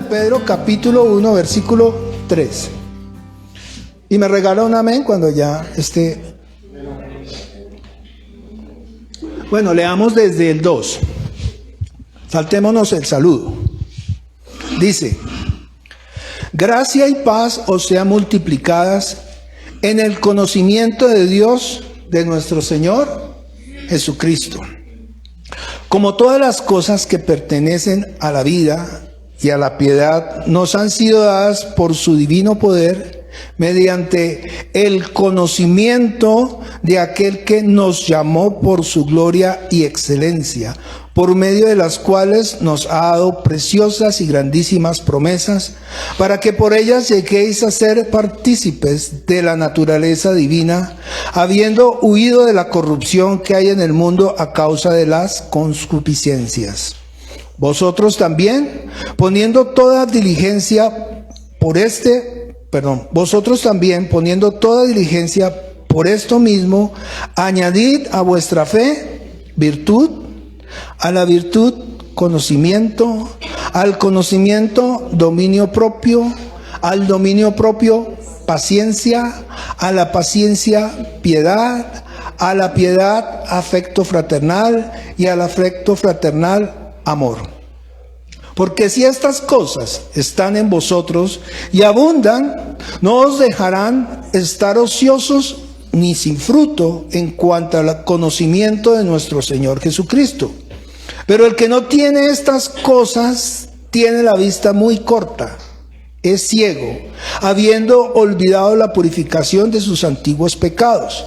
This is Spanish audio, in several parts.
Pedro capítulo 1 versículo 3. Y me regala un amén cuando ya esté. Bueno, leamos desde el 2. Saltémonos el saludo. Dice: gracia y paz os sean multiplicadas en el conocimiento de Dios, de nuestro Señor Jesucristo. Como todas las cosas que pertenecen a la vida y a la piedad nos han sido dadas por su divino poder, mediante el conocimiento de aquel que nos llamó por su gloria y excelencia, por medio de las cuales nos ha dado preciosas y grandísimas promesas, para que por ellas lleguéis a ser partícipes de la naturaleza divina, habiendo huido de la corrupción que hay en el mundo a causa de las concupiscencias. Vosotros también, poniendo toda diligencia por esto mismo, añadid a vuestra fe virtud, a la virtud conocimiento, al conocimiento dominio propio, al dominio propio paciencia, a la paciencia piedad, a la piedad afecto fraternal y al afecto fraternal amor. Porque si estas cosas están en vosotros y abundan, no os dejarán estar ociosos ni sin fruto en cuanto al conocimiento de nuestro Señor Jesucristo. Pero el que no tiene estas cosas tiene la vista muy corta, es ciego, habiendo olvidado la purificación de sus antiguos pecados.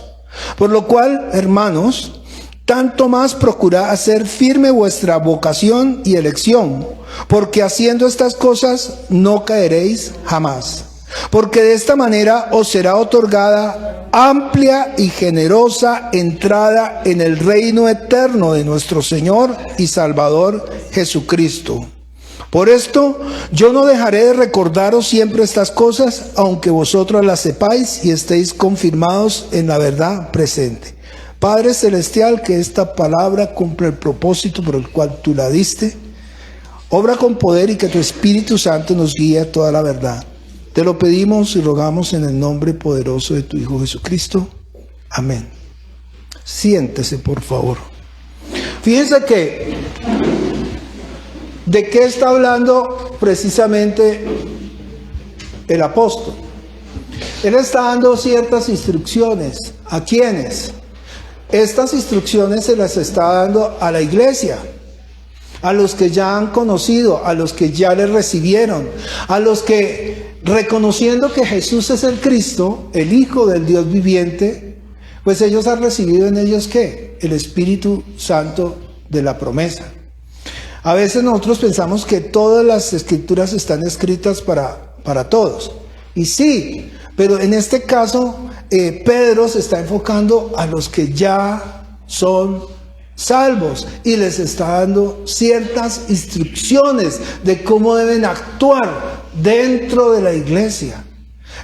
Por lo cual, hermanos, tanto más procurad hacer firme vuestra vocación y elección, porque haciendo estas cosas no caeréis jamás. Porque de esta manera os será otorgada amplia y generosa entrada en el reino eterno de nuestro Señor y Salvador Jesucristo. Por esto yo no dejaré de recordaros siempre estas cosas, aunque vosotros las sepáis y estéis confirmados en la verdad presente. Padre Celestial, que esta palabra cumpla el propósito por el cual tú la diste. Obra con poder y que tu Espíritu Santo nos guíe a toda la verdad. Te lo pedimos y rogamos en el nombre poderoso de tu Hijo Jesucristo. Amén. Siéntese, por favor. Fíjense que, ¿de qué está hablando precisamente el apóstol? Él está dando ciertas instrucciones. ¿A quiénes? Estas instrucciones se las está dando a la iglesia, a los que ya han conocido, a los que ya le recibieron, a los que, reconociendo que Jesús es el Cristo, el Hijo del Dios viviente, pues ellos han recibido en ellos ¿qué? El Espíritu Santo de la promesa. A veces nosotros pensamos que todas las escrituras están escritas para todos. Y sí, pero en este caso Pedro se está enfocando a los que ya son salvos y les está dando ciertas instrucciones de cómo deben actuar dentro de la iglesia.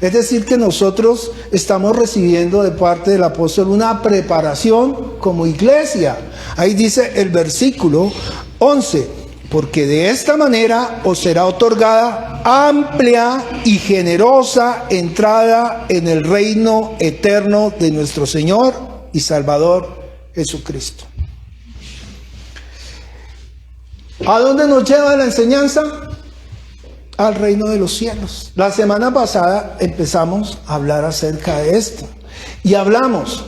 Es decir, que nosotros estamos recibiendo de parte del apóstol una preparación como iglesia. Ahí dice el versículo 11: porque de esta manera os será otorgada amplia y generosa entrada en el reino eterno de nuestro Señor y Salvador Jesucristo. ¿A dónde nos lleva la enseñanza? Al reino de los cielos. La semana pasada empezamos a hablar acerca de esto. Y hablamos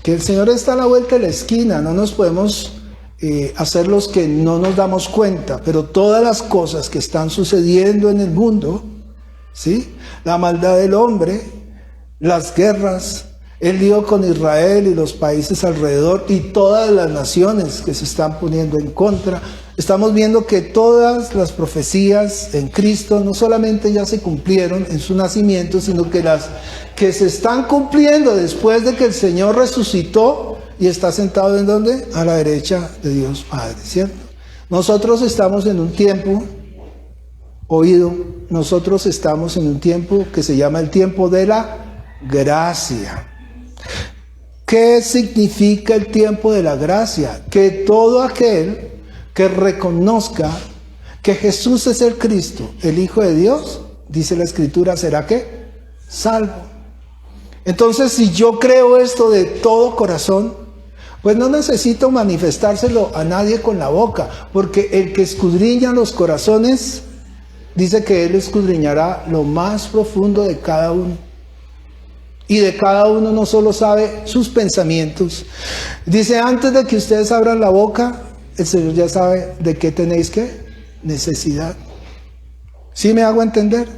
que el Señor está a la vuelta de la esquina. No nos podemos hacer los que no nos damos cuenta. Pero todas las cosas que están sucediendo en el mundo, ¿sí? La maldad del hombre, las guerras, el lío con Israel y los países alrededor y todas las naciones que se están poniendo en contra. Estamos viendo que todas las profecías en Cristo no solamente ya se cumplieron en su nacimiento, sino que las que se están cumpliendo después de que el Señor resucitó y está sentado ¿en dónde? A la derecha de Dios Padre, ¿cierto? Nosotros estamos en un tiempo, nosotros estamos en un tiempo que se llama el tiempo de la gracia. ¿Qué significa el tiempo de la gracia? Que todo aquel que reconozca que Jesús es el Cristo, el Hijo de Dios, dice la Escritura, será ¿qué? Salvo. Entonces, si yo creo esto de todo corazón, pues no necesito manifestárselo a nadie con la boca, porque el que escudriña los corazones, dice que Él escudriñará lo más profundo de cada uno. Y de cada uno no solo sabe sus pensamientos. Dice, antes de que ustedes abran la boca, el Señor ya sabe de qué tenéis que necesidad. ¿Sí me hago entender?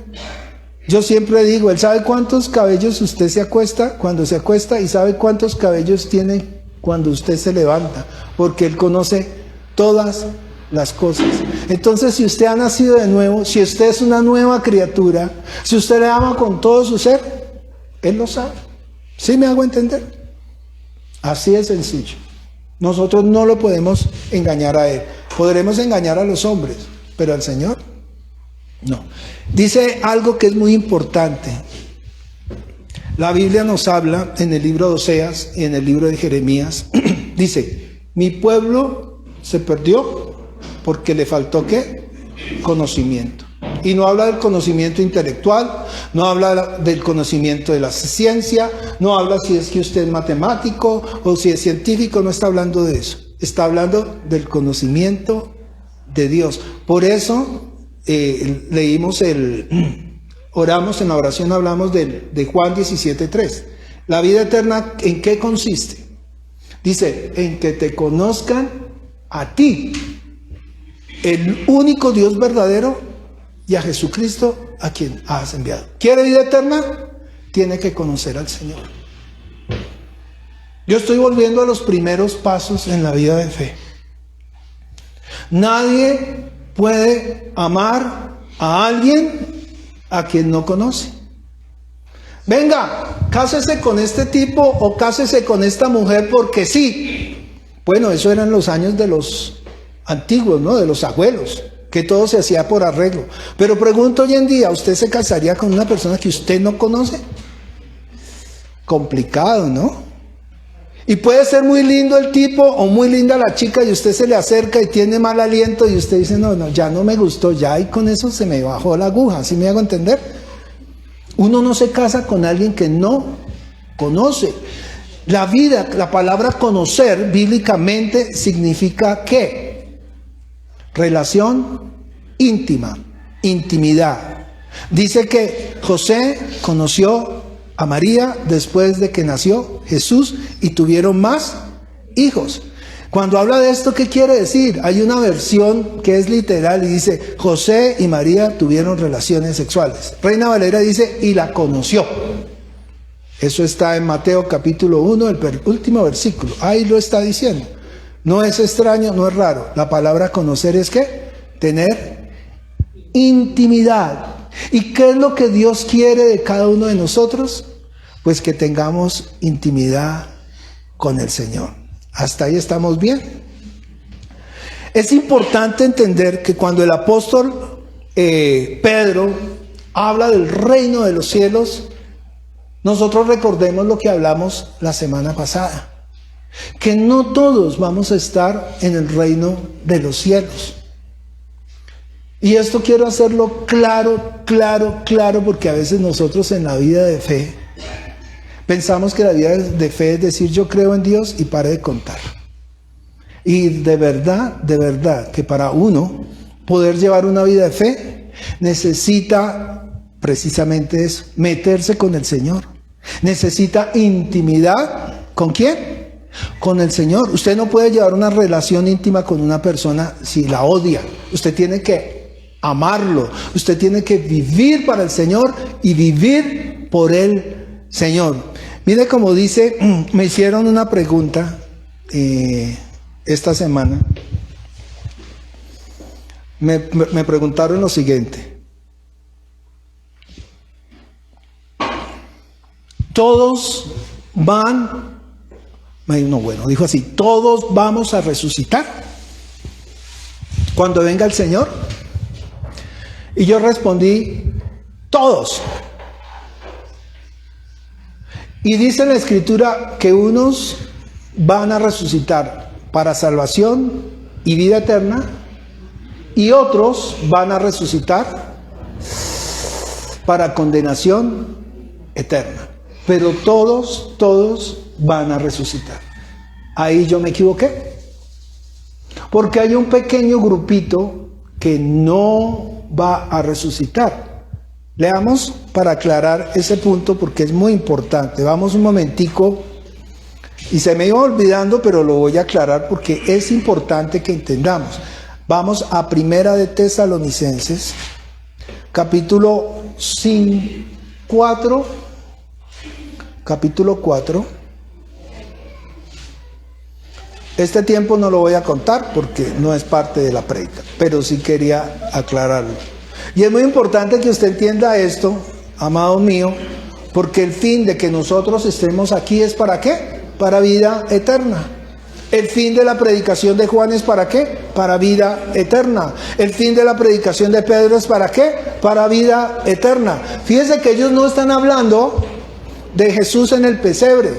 Yo siempre digo, Él sabe cuántos cabellos usted se acuesta cuando se acuesta y sabe cuántos cabellos tiene cuando usted se levanta, porque Él conoce todas las cosas. Entonces, si usted ha nacido de nuevo, si usted es una nueva criatura, si usted le ama con todo su ser, Él lo sabe. ¿Sí me hago entender? Así de sencillo. Nosotros no lo podemos engañar a Él. Podremos engañar a los hombres, pero al Señor no. Dice algo que es muy importante. La Biblia nos habla en el libro de Oseas y en el libro de Jeremías. Dice, mi pueblo se perdió porque le faltó ¿qué? Conocimiento. Y no habla del conocimiento intelectual, no habla del conocimiento de la ciencia, no habla si es que usted es matemático o si es científico, no está hablando de eso. Está hablando del conocimiento de Dios. Por eso oramos en la oración, hablamos de Juan 17:3. La vida eterna, ¿en qué consiste? Dice, en que te conozcan a ti, el único Dios verdadero, y a Jesucristo a quien has enviado. ¿Quiere vida eterna? Tiene que conocer al Señor. Yo estoy volviendo a los primeros pasos en la vida de fe. Nadie puede amar a alguien a quien no conoce. Venga, cásese con este tipo o cásese con esta mujer porque sí. Bueno, eso eran los años de los antiguos, ¿no? De los abuelos, que todo se hacía por arreglo. Pero pregunto hoy en día, ¿usted se casaría con una persona que usted no conoce? Complicado, ¿no? Y puede ser muy lindo el tipo o muy linda la chica y usted se le acerca y tiene mal aliento y usted dice, no, ya no me gustó, ya, y con eso se me bajó la aguja. ¿Sí me hago entender? Uno no se casa con alguien que no conoce. La vida, la palabra conocer bíblicamente significa ¿qué? Relación íntima, intimidad. Dice que José conoció a María después de que nació Jesús y tuvieron más hijos. Cuando habla de esto, ¿qué quiere decir? Hay una versión que es literal y dice, José y María tuvieron relaciones sexuales. Reina Valera dice, y la conoció. Eso está en Mateo capítulo 1, el último versículo. Ahí lo está diciendo. No es extraño, no es raro. La palabra conocer es ¿qué? Tener intimidad. ¿Y qué es lo que Dios quiere de cada uno de nosotros? Pues que tengamos intimidad con el Señor. ¿Hasta ahí estamos bien? Es importante entender que cuando el apóstol Pedro habla del reino de los cielos, nosotros recordemos lo que hablamos la semana pasada, que no todos vamos a estar en el reino de los cielos. Y esto quiero hacerlo claro, porque a veces nosotros en la vida de fe pensamos que la vida de fe es decir yo creo en Dios y pare de contar. Y de verdad que para uno poder llevar una vida de fe necesita precisamente eso, meterse con el Señor. Necesita intimidad. ¿Con quién? Con el Señor. Usted no puede llevar una relación íntima con una persona si la odia. Usted tiene que amarlo. Usted tiene que vivir para el Señor y vivir por el Señor. Mire como dice, me hicieron una pregunta esta semana. Me preguntaron lo siguiente. Todos van, no, bueno, dijo así, todos vamos a resucitar cuando venga el Señor. Y yo respondí, todos. Y dice la Escritura que unos van a resucitar para salvación y vida eterna, y otros van a resucitar para condenación eterna. Pero todos van a resucitar. Ahí yo me equivoqué. Porque hay un pequeño grupito que no va a resucitar. Leamos para aclarar ese punto porque es muy importante. Vamos un momentico. Y se me iba olvidando, pero lo voy a aclarar porque es importante que entendamos. Vamos a Primera de Tesalonicenses, capítulo 4, capítulo 4. Este tiempo no lo voy a contar porque no es parte de la prédica, pero sí quería aclararlo. Y es muy importante que usted entienda esto, amado mío, porque el fin de que nosotros estemos aquí es ¿para qué? Para vida eterna. El fin de la predicación de Juan es ¿para qué? Para vida eterna. El fin de la predicación de Pedro es ¿para qué? Para vida eterna. Fíjense que ellos no están hablando de Jesús en el pesebre.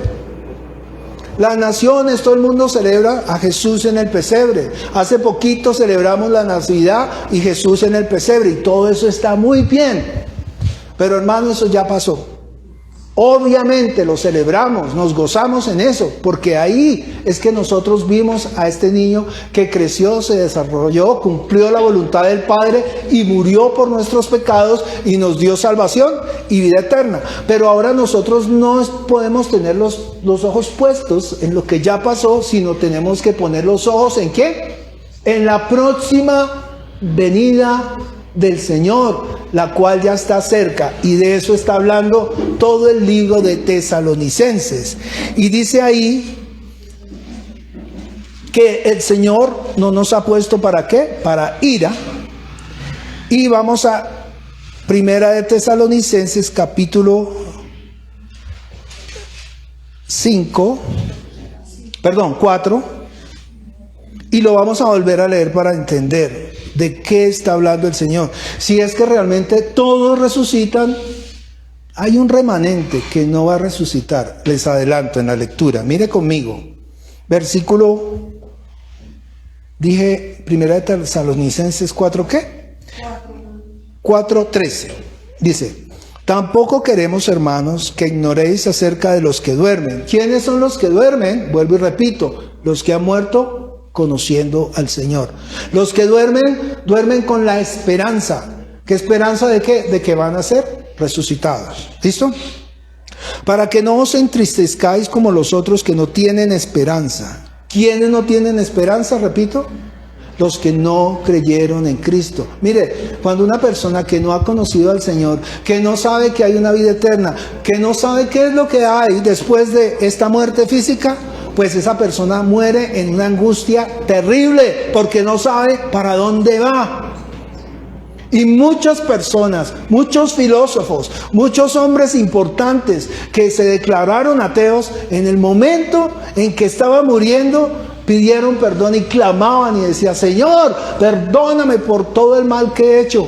Las naciones, todo el mundo celebra a Jesús en el pesebre. Hace poquito celebramos la Navidad y Jesús en el pesebre. Y todo eso está muy bien. Pero hermano, eso ya pasó. Obviamente lo celebramos, nos gozamos en eso, porque ahí es que nosotros vimos a este niño que creció, se desarrolló, cumplió la voluntad del Padre y murió por nuestros pecados y nos dio salvación y vida eterna. Pero ahora nosotros no podemos tener los ojos puestos en lo que ya pasó, sino tenemos que poner los ojos ¿en qué? En la próxima venida del Señor, la cual ya está cerca, y de eso está hablando todo el libro de Tesalonicenses. Y dice ahí que el Señor no nos ha puesto ¿para qué? Para ira. Y vamos a Primera de Tesalonicenses capítulo 4, y lo vamos a volver a leer para entender de qué está hablando el Señor. Si es que realmente todos resucitan, hay un remanente que no va a resucitar. Les adelanto en la lectura. Mire conmigo. Versículo, dije, Primera de Tesalonicenses 4, ¿qué? 4:13. Dice, tampoco queremos, hermanos, que ignoréis acerca de los que duermen. ¿Quiénes son los que duermen? Vuelvo y repito, los que han muerto conociendo al Señor. Los que duermen con la esperanza. ¿Qué esperanza de qué? De que van a ser resucitados. ¿Listo? Para que no os entristezcáis como los otros que no tienen esperanza. ¿Quiénes no tienen esperanza? Repito. Los que no creyeron en Cristo. Mire, cuando una persona que no ha conocido al Señor, que no sabe que hay una vida eterna, que no sabe qué es lo que hay después de esta muerte física, pues esa persona muere en una angustia terrible porque no sabe para dónde va. Y muchas personas, muchos filósofos, muchos hombres importantes que se declararon ateos, en el momento en que estaba muriendo, pidieron perdón y clamaban y decían, Señor, perdóname por todo el mal que he hecho.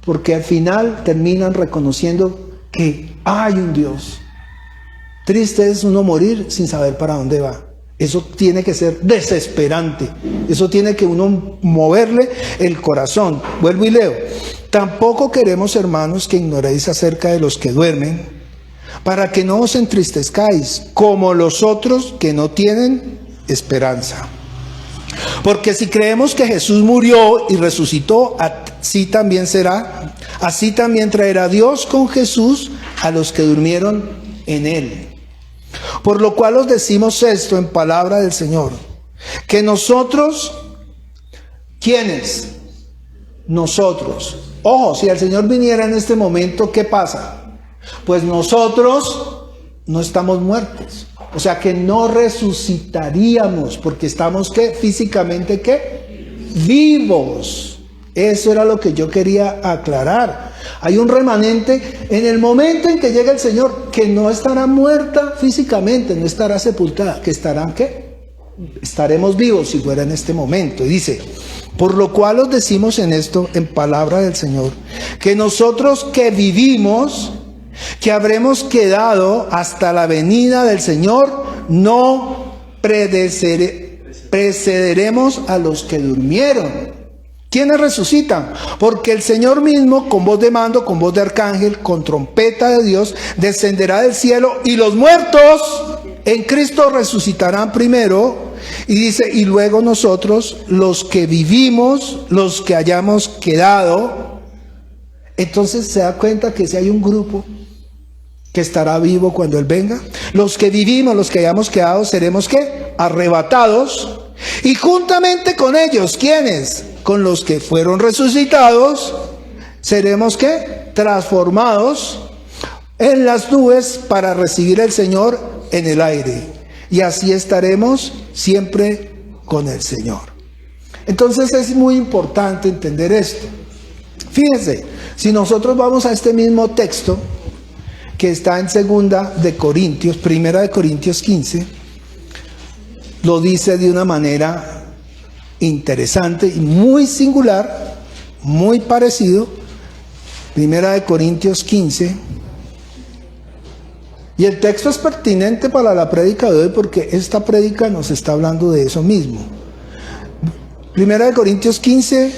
Porque al final terminan reconociendo que hay un Dios. Triste es uno morir sin saber para dónde va. Eso tiene que ser desesperante. Eso tiene que uno moverle el corazón. Vuelvo y leo. Tampoco queremos, hermanos, que ignoréis acerca de los que duermen, para que no os entristezcáis, como los otros que no tienen esperanza. Porque si creemos que Jesús murió y resucitó, así también será. Así también traerá Dios con Jesús a los que durmieron en él. Por lo cual os decimos esto en palabra del Señor, que nosotros, ¿quiénes? Nosotros. Ojo, si el Señor viniera en este momento, ¿qué pasa? Pues nosotros no estamos muertos. O sea que no resucitaríamos, porque estamos, ¿qué? Físicamente, ¿qué? Vivos. Eso era lo que yo quería aclarar. Hay un remanente en el momento en que llega el Señor, que no estará muerta físicamente, no estará sepultada, que estarán, ¿qué? Estaremos vivos si fuera en este momento. Y dice, por lo cual os decimos en esto, en palabra del Señor, que nosotros que vivimos, que habremos quedado hasta la venida del Señor, no precederemos a los que durmieron. ¿Quiénes resucitan? Porque el Señor mismo, con voz de mando, con voz de arcángel, con trompeta de Dios, descenderá del cielo, y los muertos en Cristo resucitarán primero. Y dice, y luego nosotros, los que vivimos, los que hayamos quedado. Entonces se da cuenta que si hay un grupo que estará vivo cuando Él venga, los que vivimos, los que hayamos quedado, seremos ¿qué? Arrebatados. Y juntamente con ellos, ¿quiénes? Con los que fueron resucitados, seremos ¿qué? Transformados en las nubes para recibir al Señor en el aire. Y así estaremos siempre con el Señor. Entonces es muy importante entender esto. Fíjense, si nosotros vamos a este mismo texto que está en Primera de Corintios 15, lo dice de una manera interesante y muy singular, muy parecido. Primera de Corintios 15. Y el texto es pertinente para la prédica de hoy porque esta prédica nos está hablando de eso mismo. Primera de Corintios 15,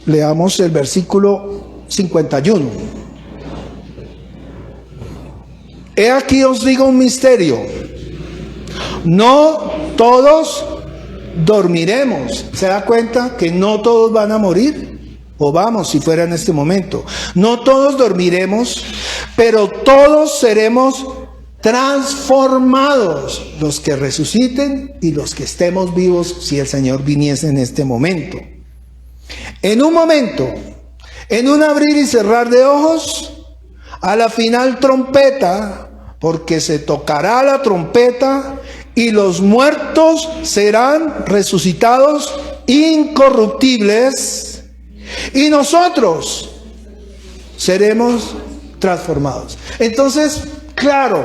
leamos el versículo 51. He aquí os digo un misterio. No todos dormiremos. ¿Se da cuenta que no todos van a morir? O vamos, si fuera en este momento. No todos dormiremos, pero todos seremos transformados. Los que resuciten y los que estemos vivos si el Señor viniese en este momento. En un momento, en un abrir y cerrar de ojos, a la final trompeta, porque se tocará la trompeta y los muertos serán resucitados incorruptibles y nosotros seremos transformados. Entonces, claro,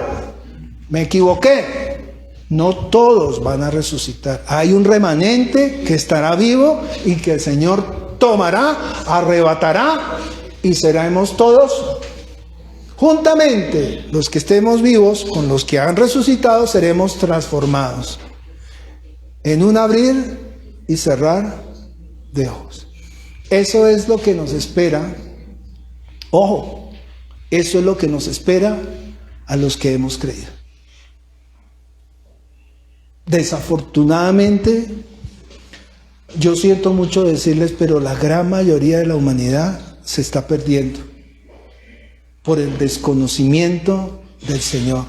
me equivoqué. No todos van a resucitar. Hay un remanente que estará vivo y que el Señor tomará, arrebatará y seremos todos juntamente. Los que estemos vivos con los que han resucitado seremos transformados en un abrir y cerrar de ojos. Eso es lo que nos espera. Ojo, eso es lo que nos espera a los que hemos creído. Desafortunadamente, yo siento mucho decirles, pero la gran mayoría de la humanidad se está perdiendo por el desconocimiento del Señor.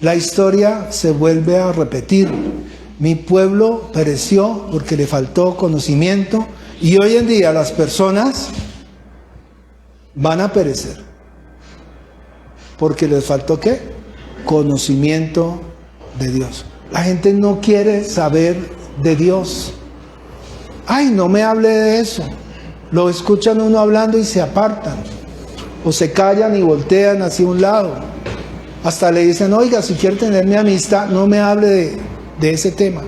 La historia se vuelve a repetir. Mi pueblo pereció porque le faltó conocimiento. Y hoy en día las personas van a perecer porque les faltó ¿qué? Conocimiento de Dios. La gente no quiere saber de Dios. Ay, no me hable de eso. Lo escuchan uno hablando y se apartan. O se callan y voltean hacia un lado. Hasta le dicen, oiga, si quiere tener mi amistad, no me hable de ese tema.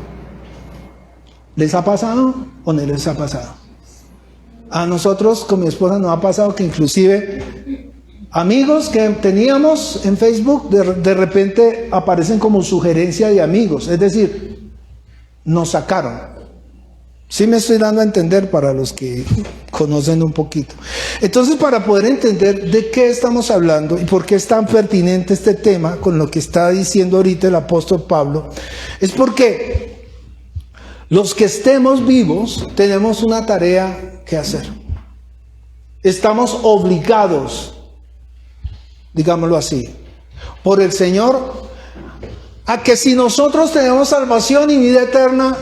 ¿Les ha pasado o no les ha pasado? A nosotros con mi esposa nos ha pasado que inclusive amigos que teníamos en Facebook de repente aparecen como sugerencia de amigos. Es decir, nos sacaron. Sí me estoy dando a entender para los que conocen un poquito. Entonces, para poder entender de qué estamos hablando y por qué es tan pertinente este tema con lo que está diciendo ahorita el apóstol Pablo, es porque los que estemos vivos tenemos una tarea que hacer. Estamos obligados, digámoslo así, por el Señor, a que si nosotros tenemos salvación y vida eterna,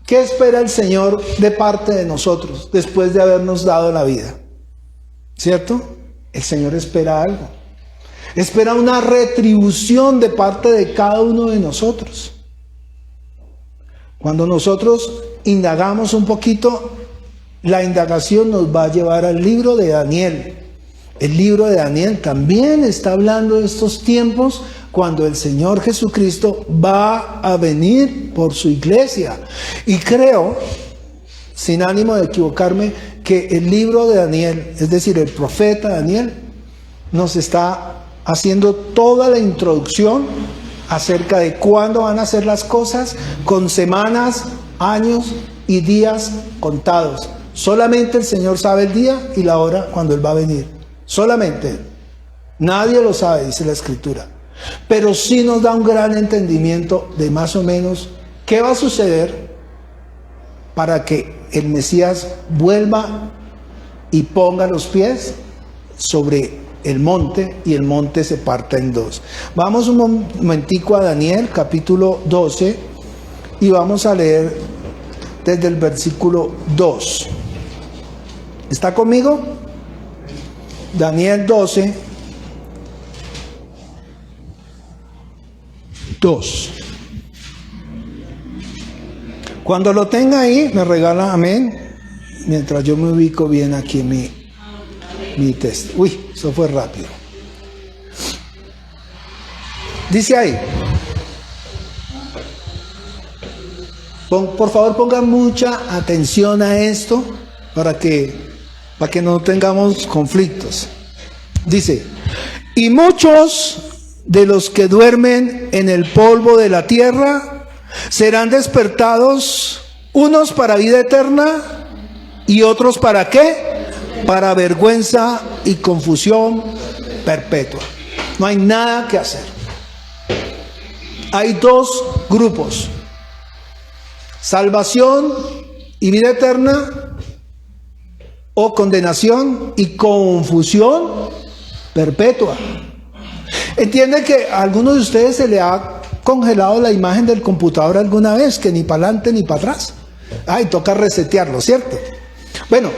¿qué espera el Señor de parte de nosotros después de habernos dado la vida? ¿Cierto? El Señor espera algo. Espera una retribución de parte de cada uno de nosotros. Cuando nosotros indagamos un poquito, la indagación nos va a llevar al libro de Daniel. El libro de Daniel también está hablando de estos tiempos cuando el Señor Jesucristo va a venir por su iglesia. Y creo, sin ánimo de equivocarme, que el libro de Daniel, es decir, el profeta Daniel, nos está haciendo toda la introducción acerca de cuándo van a ser las cosas, con semanas, años y días contados. Solamente el Señor sabe el día y la hora cuando Él va a venir. Solamente Él. Nadie lo sabe, dice la Escritura. Pero sí nos da un gran entendimiento de más o menos qué va a suceder para que el Mesías vuelva y ponga los pies sobre el monte y el monte se parta en dos. Vamos un momentico a Daniel capítulo 12 y vamos a leer desde el versículo 2. ¿Está conmigo? Daniel 12, 2. Cuando lo tenga ahí, me regala amén, mientras yo me ubico bien aquí en mi texto. Uy, eso fue rápido. Dice ahí, por favor pongan mucha atención a esto para que no tengamos conflictos. Dice, y muchos de los que duermen en el polvo de la tierra serán despertados, unos para vida eterna y otros para ¿qué? Para vergüenza y confusión perpetua. No hay nada que hacer. Hay dos grupos: salvación y vida eterna, o condenación y confusión perpetua. Entiende que a algunos de ustedes se le ha congelado la imagen del computador alguna vez, que ni para adelante ni para atrás. Ay, toca resetearlo, ¿cierto? Bueno,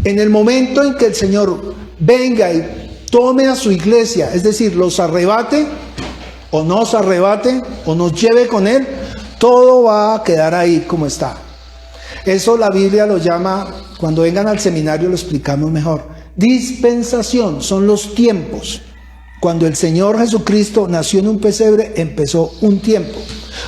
en el momento en que el Señor venga y tome a su iglesia, es decir, los arrebate o nos arrebate o nos lleve con Él, todo va a quedar ahí como está. Eso la Biblia lo llama, cuando vengan al seminario lo explicamos mejor, dispensación, son los tiempos. Cuando el Señor Jesucristo nació en un pesebre, empezó un tiempo.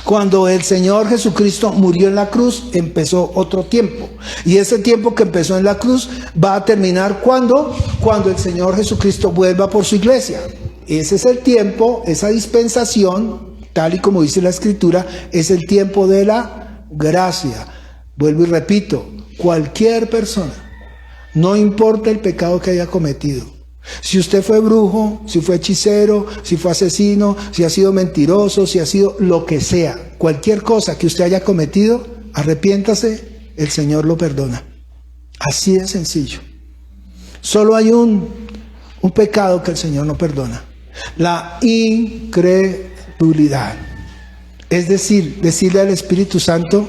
Cuando el Señor Jesucristo murió en la cruz, empezó otro tiempo. Y ese tiempo que empezó en la cruz va a terminar ¿cuándo? Cuando el Señor Jesucristo vuelva por su iglesia. Ese es el tiempo, esa dispensación, tal y como dice la Escritura, es el tiempo de la gracia. Vuelvo y repito, cualquier persona, no importa el pecado que haya cometido. Si usted fue brujo, si fue hechicero, si fue asesino, si ha sido mentiroso, si ha sido lo que sea, cualquier cosa que usted haya cometido, arrepiéntase, el Señor lo perdona. Así de sencillo. Solo hay un pecado que el Señor no perdona: la incredulidad. Es decir, decirle al Espíritu Santo,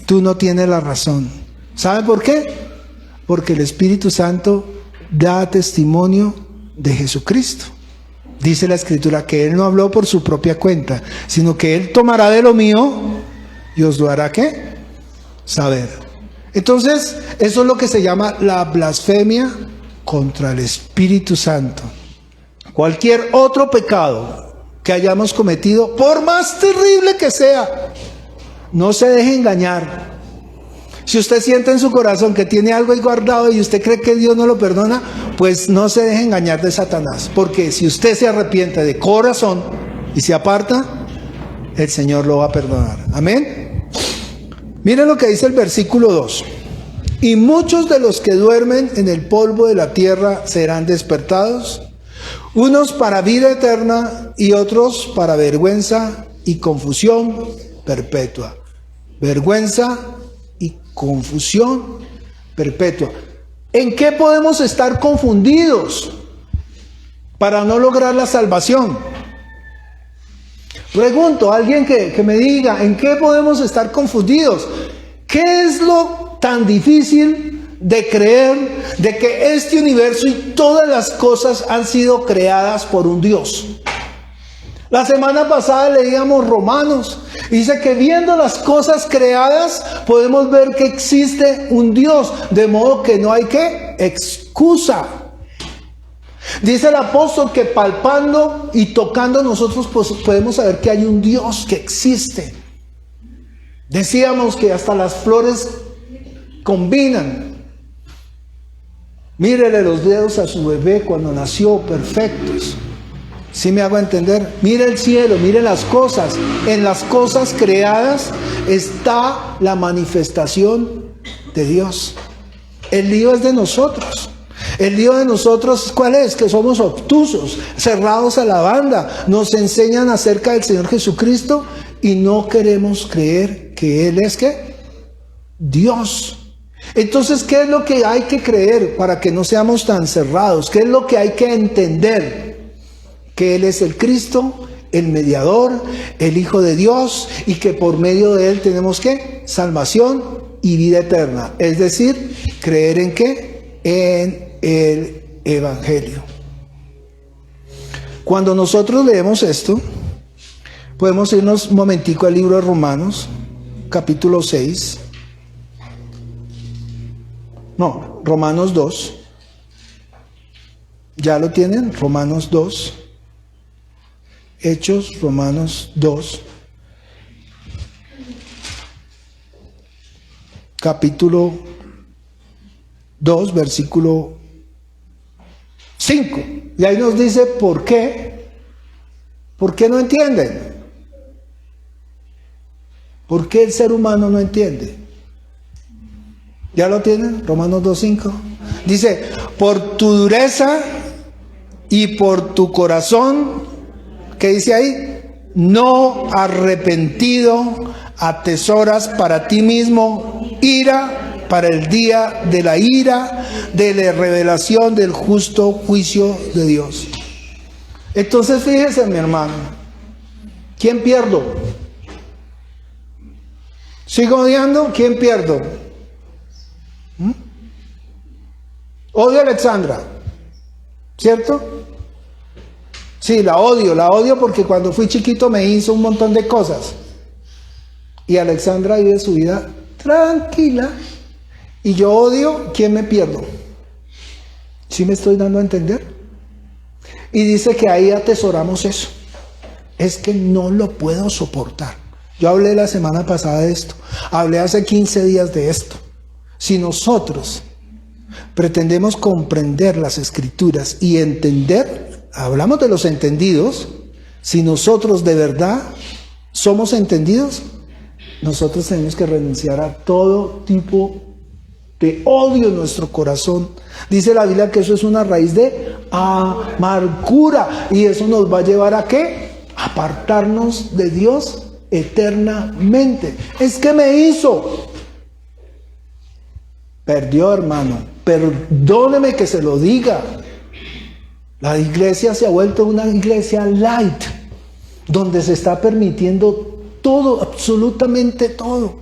tú no tienes la razón. ¿Sabe por qué? Porque el Espíritu Santo da testimonio de Jesucristo. Dice la Escritura que Él no habló por su propia cuenta, sino que Él tomará de lo mío y os lo hará ¿qué? Saber. Entonces, eso es lo que se llama la blasfemia contra el Espíritu Santo. Cualquier otro pecado que hayamos cometido, por más terrible que sea, no se deje engañar. Si usted siente en su corazón que tiene algo ahí guardado y usted cree que Dios no lo perdona, pues no se deje engañar de Satanás. Porque si usted se arrepiente de corazón y se aparta, el Señor lo va a perdonar. Amén. Miren lo que dice el versículo 2. Y muchos de los que duermen en el polvo de la tierra serán despertados, unos para vida eterna y otros para vergüenza y confusión perpetua. Vergüenza y confusión perpetua. ¿En qué podemos estar confundidos para no lograr la salvación? Pregunto a alguien que me diga, ¿en qué podemos estar confundidos? ¿Qué es lo tan difícil de creer de que este universo y todas las cosas han sido creadas por un Dios? La semana pasada leíamos Romanos. Dice que viendo las cosas creadas podemos ver que existe un Dios, de modo que no hay ¿qué? Excusa. Dice el apóstol que palpando y tocando nosotros podemos saber que hay un Dios que existe. Decíamos que hasta las flores combinan. Mírele los dedos a su bebé cuando nació, perfectos. ¿Sí me hago entender? Mire el cielo, mire las cosas. En las cosas creadas está la manifestación de Dios. El lío es de nosotros. El lío de nosotros, ¿cuál es? Que somos obtusos, cerrados a la banda. Nos enseñan acerca del Señor Jesucristo y no queremos creer que Él es, ¿qué? Dios. Entonces, ¿qué es lo que hay que creer para que no seamos tan cerrados? ¿Qué es lo que hay que entender? Que Él es el Cristo, el mediador, el Hijo de Dios, y que por medio de Él tenemos, ¿qué? Salvación y vida eterna. Es decir, creer en ¿qué? En el Evangelio. Cuando nosotros leemos esto, podemos irnos un momentico al libro de Romanos, capítulo 6. No, Romanos 2. ¿Ya lo tienen? Romanos 2. Hechos, Romanos 2. Capítulo 2, versículo 5. Y ahí nos dice por qué. ¿Por qué no entienden? ¿Por qué el ser humano no entiende? ¿Ya lo tienen? Romanos 2:5. Dice, por tu dureza y por tu corazón, ¿qué dice ahí? No arrepentido, atesoras para ti mismo ira para el día de la ira, de la revelación del justo juicio de Dios. Entonces fíjese, mi hermano, ¿quién pierdo? ¿Sigo odiando? ¿Quién pierdo? Odio a Alexandra, ¿cierto? Sí, la odio porque cuando fui chiquito me hizo un montón de cosas. Y Alexandra vive su vida tranquila. Y yo odio, ¿quién me pierdo? ¿Sí me estoy dando a entender? Y dice que ahí atesoramos eso. Es que no lo puedo soportar. Yo hablé la semana pasada de esto. Hablé hace 15 días de esto. Si nosotros pretendemos comprender las Escrituras y entender, hablamos de los entendidos, si nosotros de verdad somos entendidos, nosotros tenemos que renunciar a todo tipo de odio en nuestro corazón. Dice la Biblia que eso es una raíz de amargura, y eso nos va a llevar a ¿qué? Apartarnos de Dios eternamente. Es que me hizo. Perdió, hermano. Perdóneme que se lo diga. La iglesia se ha vuelto una iglesia light, donde se está permitiendo todo, absolutamente todo.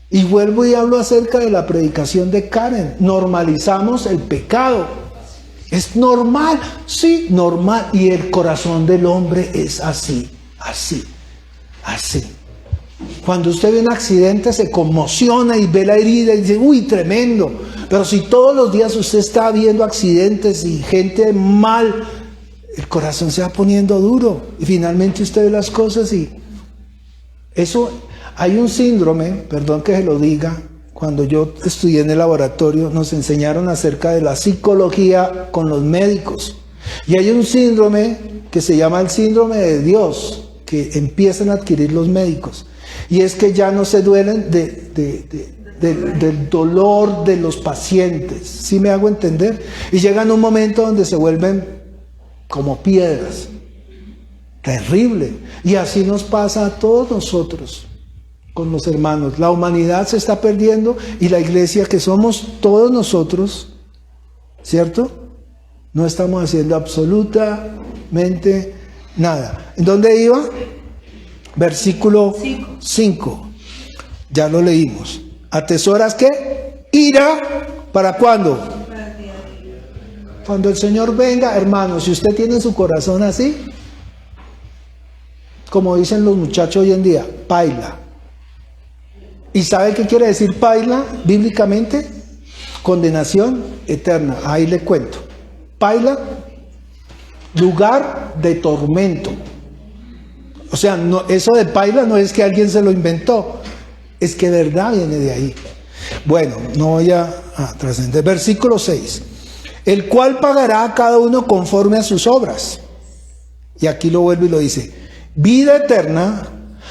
Y vuelvo y hablo acerca de la predicación de Karen. Normalizamos el pecado. Es normal, sí, normal. Y el corazón del hombre es así, así, así. Cuando usted ve un accidente se conmociona y ve la herida y dice, uy, tremendo. Pero si todos los días usted está viendo accidentes y gente mal, el corazón se va poniendo duro. Y finalmente usted ve las cosas y eso... Hay un síndrome, perdón que se lo diga, cuando yo estudié en el laboratorio nos enseñaron acerca de la psicología con los médicos. Y hay un síndrome que se llama el síndrome de Dios, que empiezan a adquirir los médicos. Y es que ya no se duelen del dolor de los pacientes. ¿Sí me hago entender? Y llegan a un momento donde se vuelven como piedras. Terrible. Y así nos pasa a todos nosotros. Con los hermanos, la humanidad se está perdiendo y la iglesia que somos todos nosotros, ¿cierto? No estamos haciendo absolutamente nada. ¿En dónde iba? Versículo 5. Ya lo leímos. ¿Atesoras qué? Ira. ¿Para cuándo? Cuando el Señor venga, hermanos, si usted tiene su corazón así, como dicen los muchachos hoy en día, paila. ¿Y sabe qué quiere decir paila bíblicamente? Condenación eterna. Ahí le cuento. Paila, lugar de tormento. O sea, no, eso de paila no es que alguien se lo inventó, es que verdad viene de ahí. Bueno, no voy a trascender. Versículo 6. el cual pagará a cada uno conforme a sus obras. Y aquí lo vuelve y lo dice: vida eterna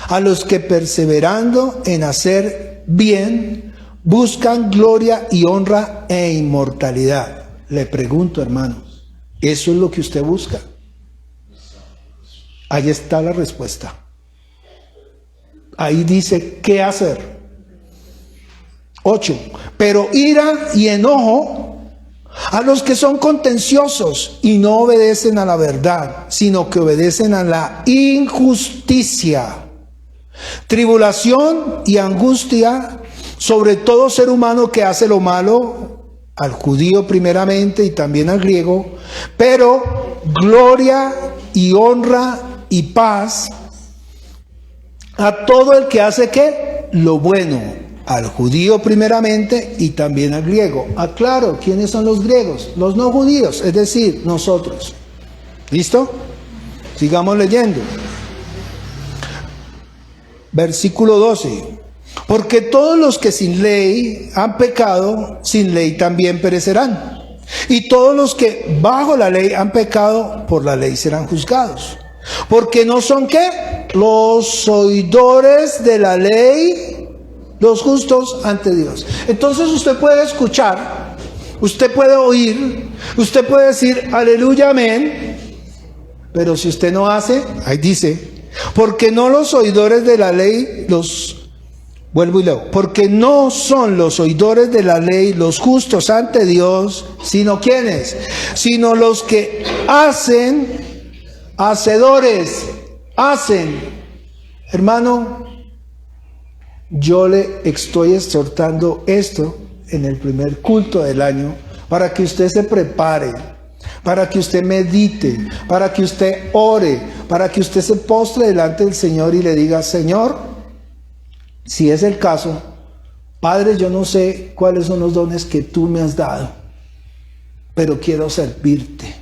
a los que perseverando en hacer bien buscan gloria y honra e inmortalidad. Le pregunto, hermanos, ¿eso es lo que usted busca? Ahí está la respuesta. Ahí dice qué hacer. 8. Pero ira y enojo a los que son contenciosos y no obedecen a la verdad, sino que obedecen a la injusticia. Tribulación y angustia sobre todo ser humano que hace lo malo, al judío primeramente y también al griego, pero gloria y honra y paz a todo el que hace ¿qué? Lo bueno, al judío primeramente y también al griego. Aclaro, ¿quiénes son los griegos? Los no judíos, es decir, nosotros. ¿Listo? Sigamos leyendo. Versículo 12. Porque todos los que sin ley han pecado, sin ley también perecerán. Y todos los que bajo la ley han pecado, por la ley serán juzgados. Porque no son ¿qué? Los oidores de la ley, los justos ante Dios. Entonces usted puede escuchar, usted puede oír, usted puede decir aleluya, amén, pero si usted no hace, ahí dice, porque no los oidores de la ley, vuelvo y leo, porque no son los oidores de la ley los justos ante Dios, sino ¿quiénes? Sino los que hacen, hacedores, hacen. Hermano, yo le estoy exhortando esto en el primer culto del año para que usted se prepare, para que usted medite, para que usted ore, para que usted se postre delante del Señor y le diga: Señor, si es el caso, Padre, yo no sé cuáles son los dones que tú me has dado, pero quiero servirte.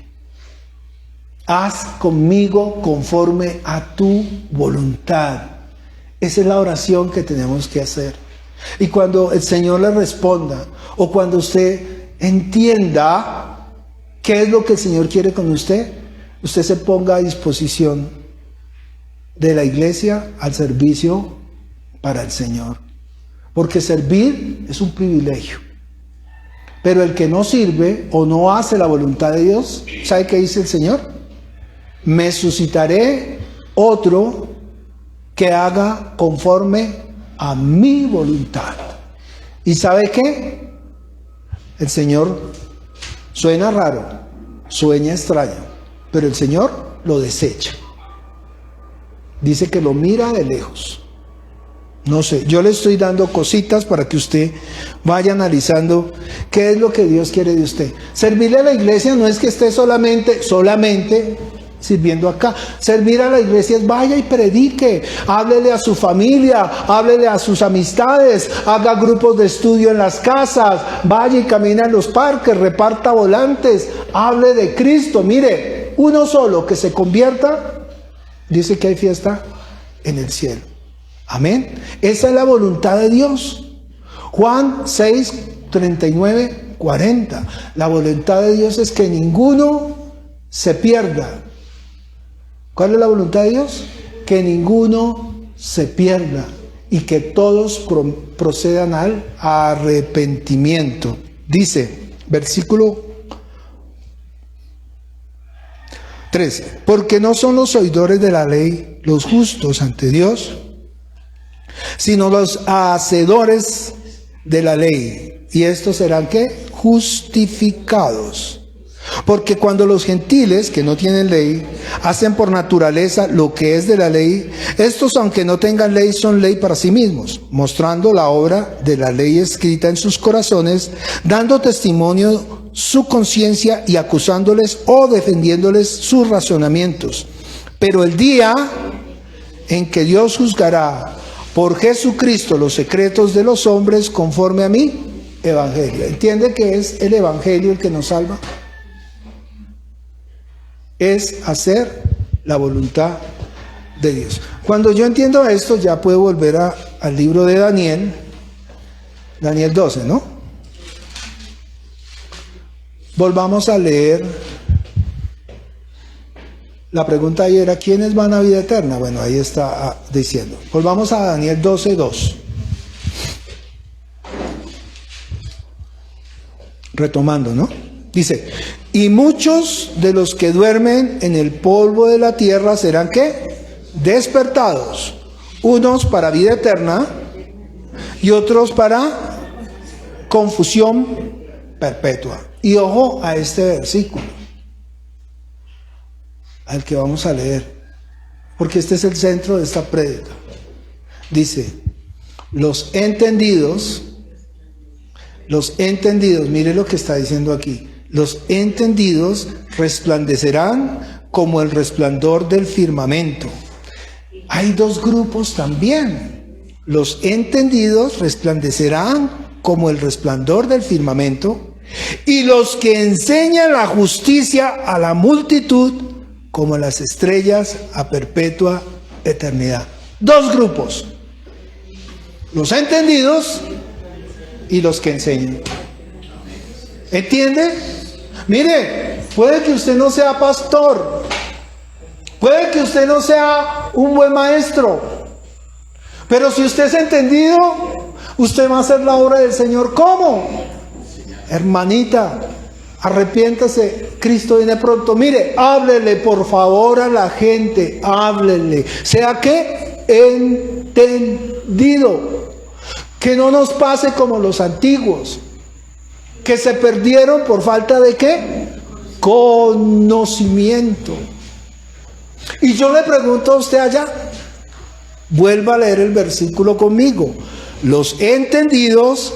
Haz conmigo conforme a tu voluntad. Esa es la oración que tenemos que hacer. Y cuando el Señor le responda, o cuando usted entienda qué es lo que el Señor quiere con usted, usted se ponga a disposición de la iglesia al servicio para el Señor. Porque servir es un privilegio. Pero el que no sirve o no hace la voluntad de Dios, ¿sabe qué dice el Señor? Me suscitaré otro que haga conforme a mi voluntad. ¿Y sabe qué? El Señor suena raro, suena extraño, pero el Señor lo desecha. Dice que lo mira de lejos. No sé, yo le estoy dando cositas para que usted vaya analizando qué es lo que Dios quiere de usted. Servirle a la iglesia no es que esté solamente sirviendo acá. Servir a la iglesia es vaya y predique, háblele a su familia, háblele a sus amistades, haga grupos de estudio en las casas, vaya y camine en los parques, reparta volantes, hable de Cristo. Mire, uno solo que se convierta, dice que hay fiesta en el cielo. Amén. Esa es la voluntad de Dios. Juan 6, 39, 40. La voluntad de Dios es que ninguno se pierda. ¿Cuál es la voluntad de Dios? Que ninguno se pierda y que todos procedan al arrepentimiento. Dice, versículo 13, porque no son los oidores de la ley los justos ante Dios, sino los hacedores de la ley. Y estos serán ¿qué? Justificados. Porque cuando los gentiles, que no tienen ley, hacen por naturaleza lo que es de la ley, estos, aunque no tengan ley, son ley para sí mismos, mostrando la obra de la ley escrita en sus corazones, dando testimonio su conciencia y acusándoles o defendiéndoles sus razonamientos. Pero el día en que Dios juzgará por Jesucristo los secretos de los hombres conforme a mi evangelio. ¿Entiende que es el evangelio el que nos salva? Es hacer la voluntad de Dios. Cuando yo entiendo esto, ya puedo volver al libro de Daniel 12, ¿no? Volvamos a leer. La pregunta ahí era, ¿quiénes van a vida eterna? Bueno, ahí está diciendo. Volvamos a Daniel 12:2. Retomando, ¿no? Dice, y muchos de los que duermen en el polvo de la tierra serán, ¿qué? Despertados. Unos para vida eterna y otros para confusión perpetua. Y ojo a este versículo, al que vamos a leer, porque este es el centro de esta prédica. Dice, los entendidos, mire lo que está diciendo aquí, los entendidos resplandecerán como el resplandor del firmamento. Hay dos grupos también. Los entendidos resplandecerán como el resplandor del firmamento, y los que enseñan la justicia a la multitud como las estrellas a perpetua eternidad. Dos grupos, los entendidos y los que enseñan. ¿Entiende? Mire, puede que usted no sea pastor, puede que usted no sea un buen maestro, pero si usted es entendido, usted va a hacer la obra del Señor. ¿Cómo? Hermanita, arrepiéntase, Cristo viene pronto. Mire, háblele por favor a la gente, háblele, sea que entendido, que no nos pase como los antiguos, que se perdieron por falta de ¿qué? Conocimiento. Y yo le pregunto a usted allá, vuelva a leer el versículo conmigo. Los entendidos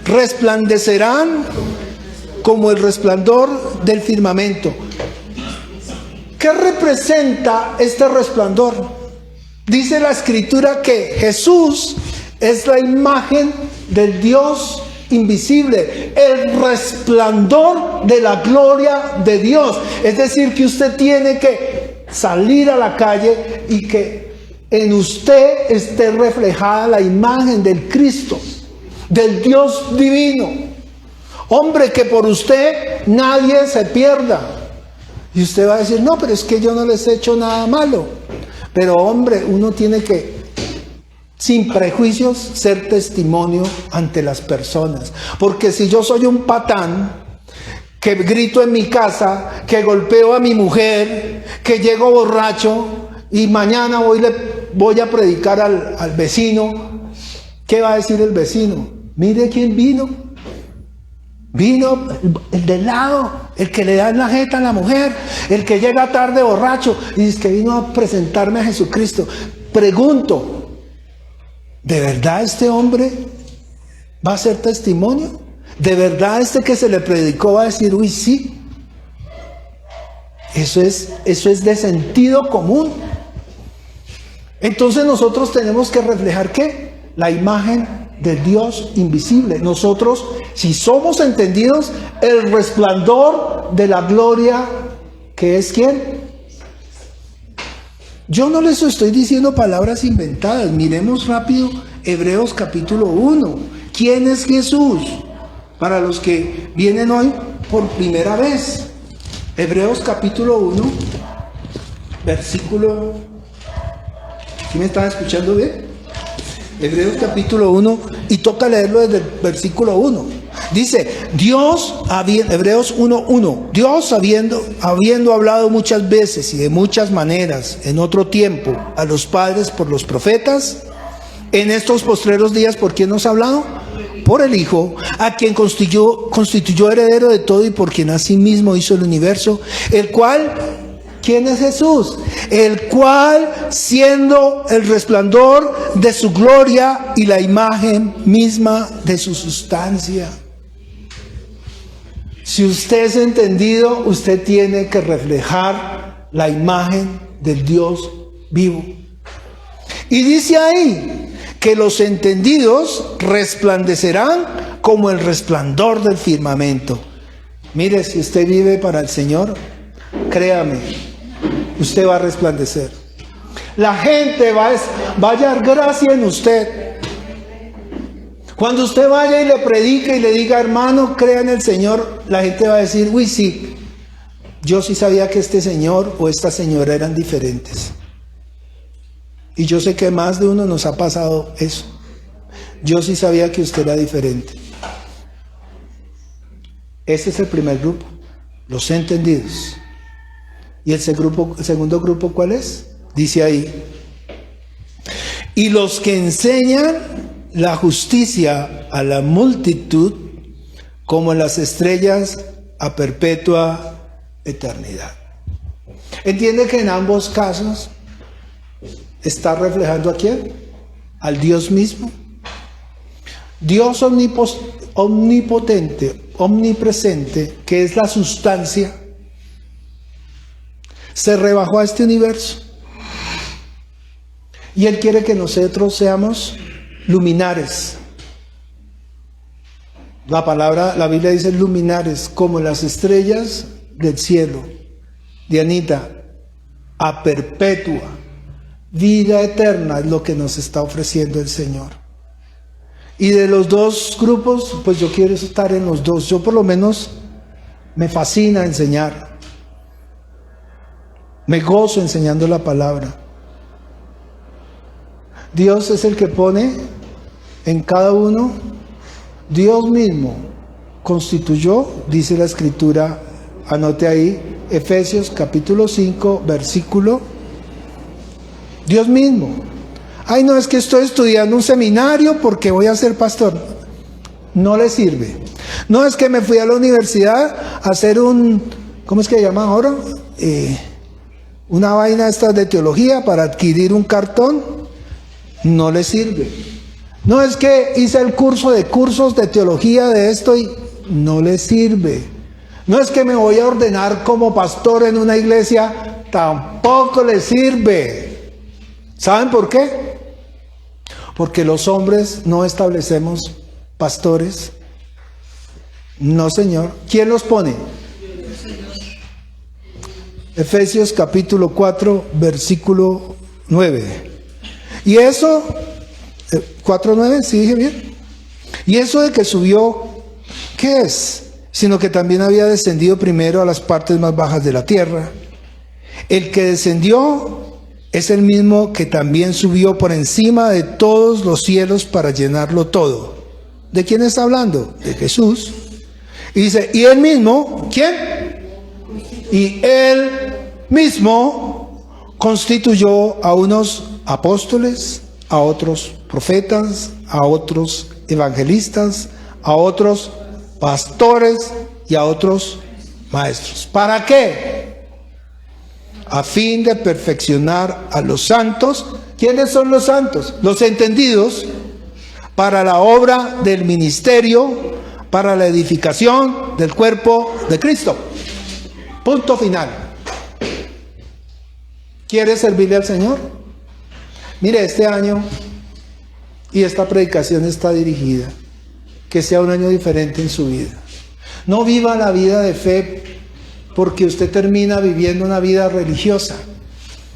resplandecerán como el resplandor del firmamento. ¿Qué representa este resplandor? Dice la Escritura que Jesús es la imagen del Dios invisible, el resplandor de la gloria de Dios. Es decir, que usted tiene que salir a la calle y que en usted esté reflejada la imagen del Cristo, del Dios divino. Hombre, que por usted nadie se pierda. Y usted va a decir, no, pero es que yo no les he hecho nada malo. Pero hombre, uno tiene que, sin prejuicios, ser testimonio ante las personas. Porque si yo soy un patán, que grito en mi casa, que golpeo a mi mujer, que llego borracho y mañana voy a predicar al vecino, ¿qué va a decir el vecino? Mire quién vino. Vino el del lado, el que le da en la jeta a la mujer, el que llega tarde borracho y dice que vino a presentarme a Jesucristo. Pregunto, ¿de verdad este hombre va a ser testimonio? ¿De verdad este que se le predicó va a decir, uy, sí? Eso es de sentido común. Entonces nosotros tenemos que reflejar ¿qué? La imagen del Dios invisible. Nosotros, si somos entendidos, el resplandor de la gloria, que es ¿quién? Yo no les estoy diciendo palabras inventadas. Miremos rápido Hebreos capítulo 1. ¿Quién es Jesús? Para los que vienen hoy por primera vez. Hebreos capítulo 1, versículo... ¿Sí me están escuchando bien? Hebreos capítulo 1, y toca leerlo desde el versículo 1. Dice, Hebreos 1:1, Dios habiendo hablado muchas veces y de muchas maneras en otro tiempo a los padres por los profetas, en estos postreros días, ¿por quién nos ha hablado? Por el Hijo, a quien constituyó heredero de todo y por quien asimismo hizo el universo, el cual... ¿Quién es Jesús? El cual, siendo el resplandor de su gloria y la imagen misma de su sustancia. Si usted es entendido, usted tiene que reflejar la imagen del Dios vivo. Y dice ahí que los entendidos resplandecerán como el resplandor del firmamento. Mire, si usted vive para el Señor, créame, usted va a resplandecer. La gente va a hallar gracia en usted. Cuando usted vaya y le predique y le diga, hermano, crea en el Señor, la gente va a decir, uy, sí, yo sí sabía que este señor o esta señora eran diferentes. Y yo sé que más de uno nos ha pasado eso. Yo sí sabía que usted era diferente. Ese es el primer grupo, los entendidos. ¿Y el segundo grupo cuál es? Dice ahí, y los que enseñan la justicia a la multitud como las estrellas a perpetua eternidad. ¿Entiende que en ambos casos está reflejando a quién? Al Dios mismo. Dios omnipotente, omnipresente, que es la sustancia, se rebajó a este universo. Y Él quiere que nosotros seamos luminares. La Biblia dice luminares, como las estrellas del cielo. Dianita, a perpetua, vida eterna es lo que nos está ofreciendo el Señor. Y de los dos grupos, pues yo quiero estar en los dos. Yo por lo menos me fascina enseñar. Me gozo enseñando la palabra. Dios es el que pone en cada uno. Dios mismo constituyó, dice la Escritura, anote ahí, Efesios capítulo 5, versículo. Dios mismo. Ay, no, es que estoy estudiando un seminario porque voy a ser pastor. No le sirve. No, es que me fui a la universidad a hacer ¿cómo es que se llama ahora? Una vaina esta de teología para adquirir un cartón. No le sirve. No, es que hice el curso de cursos de teología de esto y no le sirve. No, es que me voy a ordenar como pastor en una iglesia, tampoco le sirve. ¿Saben por qué? Porque los hombres no establecemos pastores. No, Señor. ¿Quién los pone? Efesios capítulo 4, versículo 9. Y eso, 4:9, ¿sí dije bien? Y eso de que subió, ¿qué es? Sino que también había descendido primero a las partes más bajas de la tierra. El que descendió es el mismo que también subió por encima de todos los cielos para llenarlo todo. ¿De quién está hablando? De Jesús. Y dice, ¿y él mismo? ¿Quién? Y él mismo constituyó a unos apóstoles, a otros profetas, a otros evangelistas, a otros pastores y a otros maestros. ¿Para qué? A fin de perfeccionar a los santos. ¿Quiénes son los santos? Los entendidos, para la obra del ministerio, para la edificación del cuerpo de Cristo. Punto final. ¿Quieres servirle al Señor? Mire, este año, y esta predicación está dirigida, que sea un año diferente en su vida. No viva la vida de fe porque usted termina viviendo una vida religiosa.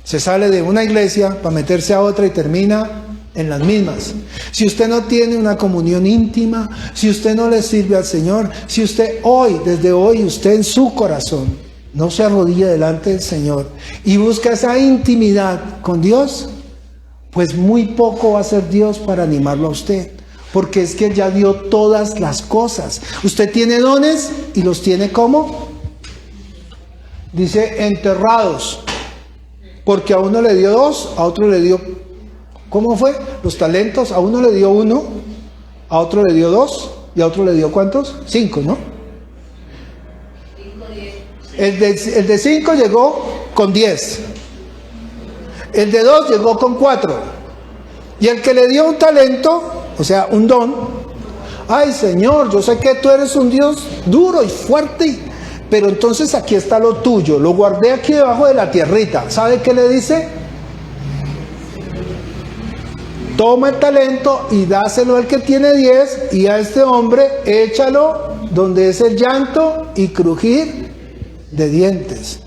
Se sale de una iglesia para meterse a otra y termina en las mismas. Si usted no tiene una comunión íntima, si usted no le sirve al Señor, si usted hoy, desde hoy, usted en su corazón no se arrodilla delante del Señor y busca esa intimidad con Dios, pues muy poco va a hacer Dios para animarlo a usted, porque es que Él ya dio todas las cosas. Usted tiene dones y los tiene ¿cómo? Dice enterrados, porque a uno le dio 2, a otro le dio, ¿cómo fue? Los talentos, a uno le dio 1, a otro le dio 2 y a otro le dio ¿cuántos? 5, ¿no? 5, 10. El de 5 llegó con 10. El de 2 llegó con 4. Y el que le dio un talento, o sea, un don, ay Señor, yo sé que tú eres un Dios duro y fuerte, pero entonces aquí está lo tuyo, lo guardé aquí debajo de la tierrita. ¿Sabe qué le dice? Toma el talento y dáselo al que tiene 10, y a este hombre échalo donde es el llanto y crujir de dientes.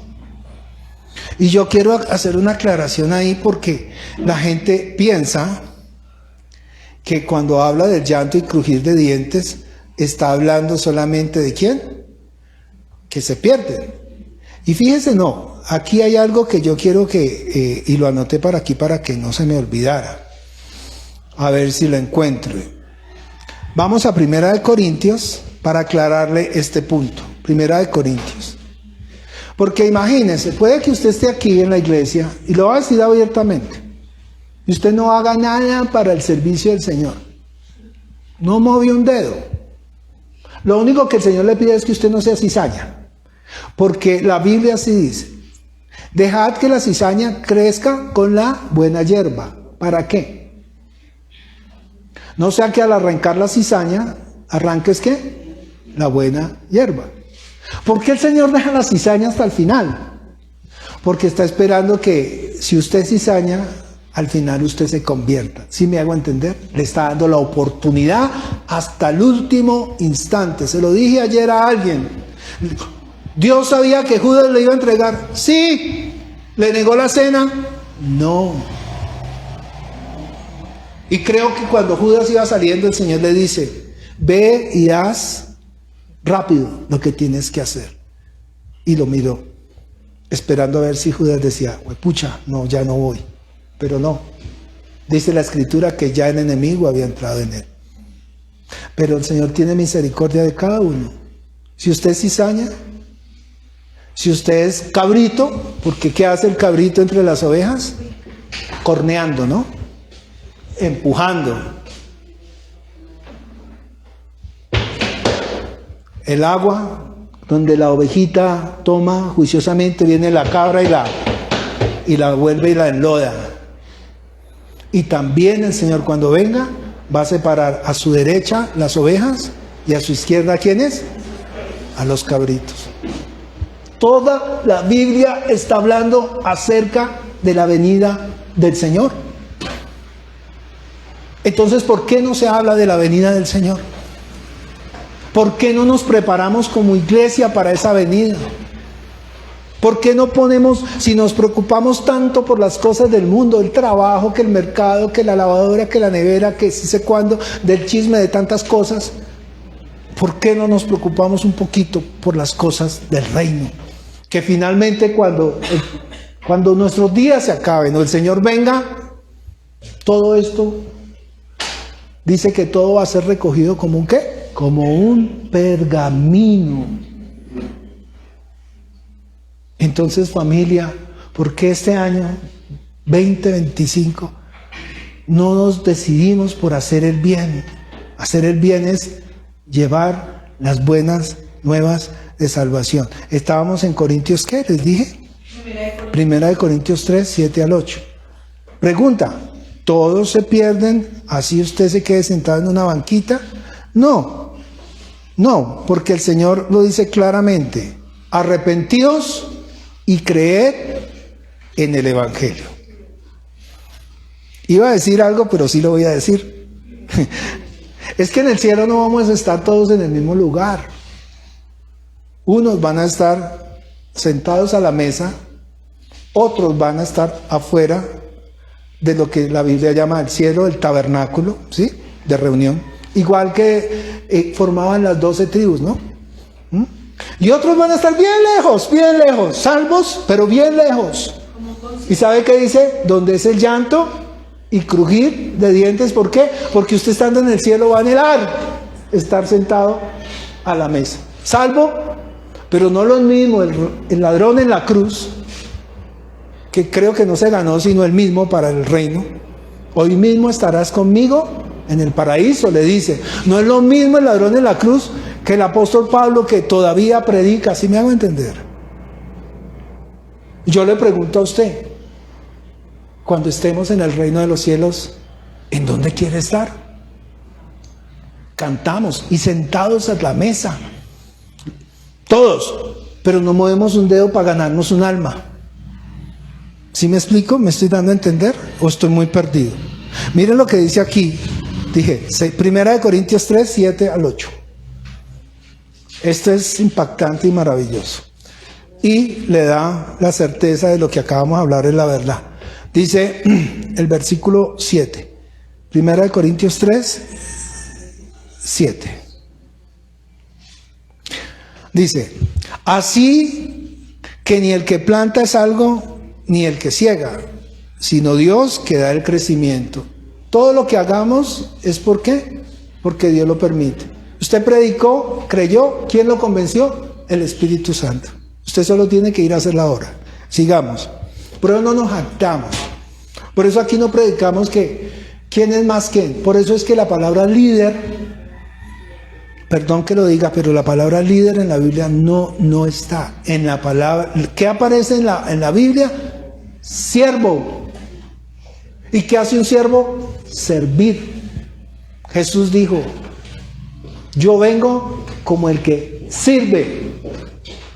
Y yo quiero hacer una aclaración ahí porque la gente piensa que cuando habla del llanto y crujir de dientes, está hablando solamente de ¿quién? Que se pierden. Y fíjese, no, aquí hay algo que yo quiero que, y lo anoté para aquí para que no se me olvidara. A ver si lo encuentro. Vamos a 1 Corintios para aclararle este punto. 1 Corintios. Porque imagínense, puede que usted esté aquí en la iglesia, y lo va a decir abiertamente, y usted no haga nada para el servicio del Señor. No movió un dedo. Lo único que el Señor le pide es que usted no sea cizaña. Porque la Biblia así dice: dejad que la cizaña crezca con la buena hierba. ¿Para qué? No sea que al arrancar la cizaña, arranques ¿qué? La buena hierba. ¿Por qué el Señor deja la cizaña hasta el final? Porque está esperando que si usted es cizaña, al final usted se convierta. ¿Sí me hago entender? Le está dando la oportunidad hasta el último instante. Se lo dije ayer a alguien. ¿Dios sabía que Judas le iba a entregar? Sí. ¿Le negó la cena? No. Y creo que cuando Judas iba saliendo, el Señor le dice: ve y haz rápido lo que tienes que hacer. Y lo miró, esperando a ver si Judas decía: pucha, no, ya no voy. Pero no. Dice la Escritura que ya el enemigo había entrado en él. Pero el Señor tiene misericordia de cada uno. Si usted es cizaña, si usted es cabrito, porque ¿qué hace el cabrito entre las ovejas? Corneando, ¿no? Empujando. El agua, donde la ovejita toma juiciosamente, viene la cabra y la vuelve y la enloda. Y también el Señor, cuando venga, va a separar a su derecha las ovejas y a su izquierda, ¿quiénes? A los cabritos. Toda la Biblia está hablando acerca de la venida del Señor. Entonces, ¿por qué no se habla de la venida del Señor? ¿Por qué no nos preparamos como iglesia para esa venida? ¿Por qué no ponemos, si nos preocupamos tanto por las cosas del mundo, el trabajo, que el mercado, que la lavadora, que la nevera, que sí sé cuándo, del chisme, de tantas cosas? ¿Por qué no nos preocupamos un poquito por las cosas del reino? Que finalmente cuando nuestros días se acaben o el Señor venga, todo esto dice que todo va a ser recogido como un ¿qué? Como un pergamino. Entonces, familia, ¿por qué este año 2025 no nos decidimos por hacer el bien? Hacer el bien es llevar las buenas nuevas de salvación. Estábamos en Corintios, ¿qué les dije? 1 Corintios 3, 7 al 8. Pregunta: ¿todos se pierden así usted se quede sentado en una banquita? No, porque el Señor lo dice claramente: arrepentíos y creed en el Evangelio. Iba a decir algo, pero sí lo voy a decir. Es que en el cielo no vamos a estar todos en el mismo lugar. Unos van a estar sentados a la mesa, otros van a estar afuera de lo que la Biblia llama el cielo, el tabernáculo, ¿sí? De reunión. Igual que formaban las 12 tribus, ¿no? Y otros van a estar bien lejos, salvos, pero bien lejos. ¿Y sabe qué dice? Donde es el llanto y crujir de dientes. ¿Por qué? Porque usted estando en el cielo va a anhelar estar sentado a la mesa. Salvo, pero no lo mismo el ladrón en la cruz, que creo que no se ganó sino el mismo para el reino. Hoy mismo estarás conmigo en el paraíso, le dice. No es lo mismo el ladrón en la cruz que el apóstol Pablo, que todavía predica. ¿Sí me hago entender? Yo le pregunto a usted, cuando estemos en el reino de los cielos, ¿en dónde quiere estar? Cantamos y sentados a la mesa, todos, pero no movemos un dedo para ganarnos un alma. ¿Sí me explico? ¿Me estoy dando a entender? ¿O estoy muy perdido? Miren lo que dice aquí. Dije, 1 Corintios 3, 7 al 8. Esto es impactante y maravilloso. Y le da la certeza de lo que acabamos de hablar es la verdad. Dice el versículo 7. Primera de Corintios 3, 7. Dice, así que ni el que planta es algo, ni el que ciega, sino Dios que da el crecimiento. Todo lo que hagamos es ¿por qué? Porque Dios lo permite. Usted predicó, creyó, ¿quién lo convenció? El Espíritu Santo. Usted solo tiene que ir a hacer la obra. Sigamos. Pero no nos jactamos. Por eso aquí no predicamos que quién es más quién. Por eso es que la palabra líder, perdón que lo diga, pero la palabra líder en la Biblia no está. En la palabra, ¿qué aparece en la Biblia? Siervo. ¿Y qué hace un siervo? Servir. Jesús dijo, yo vengo como el que sirve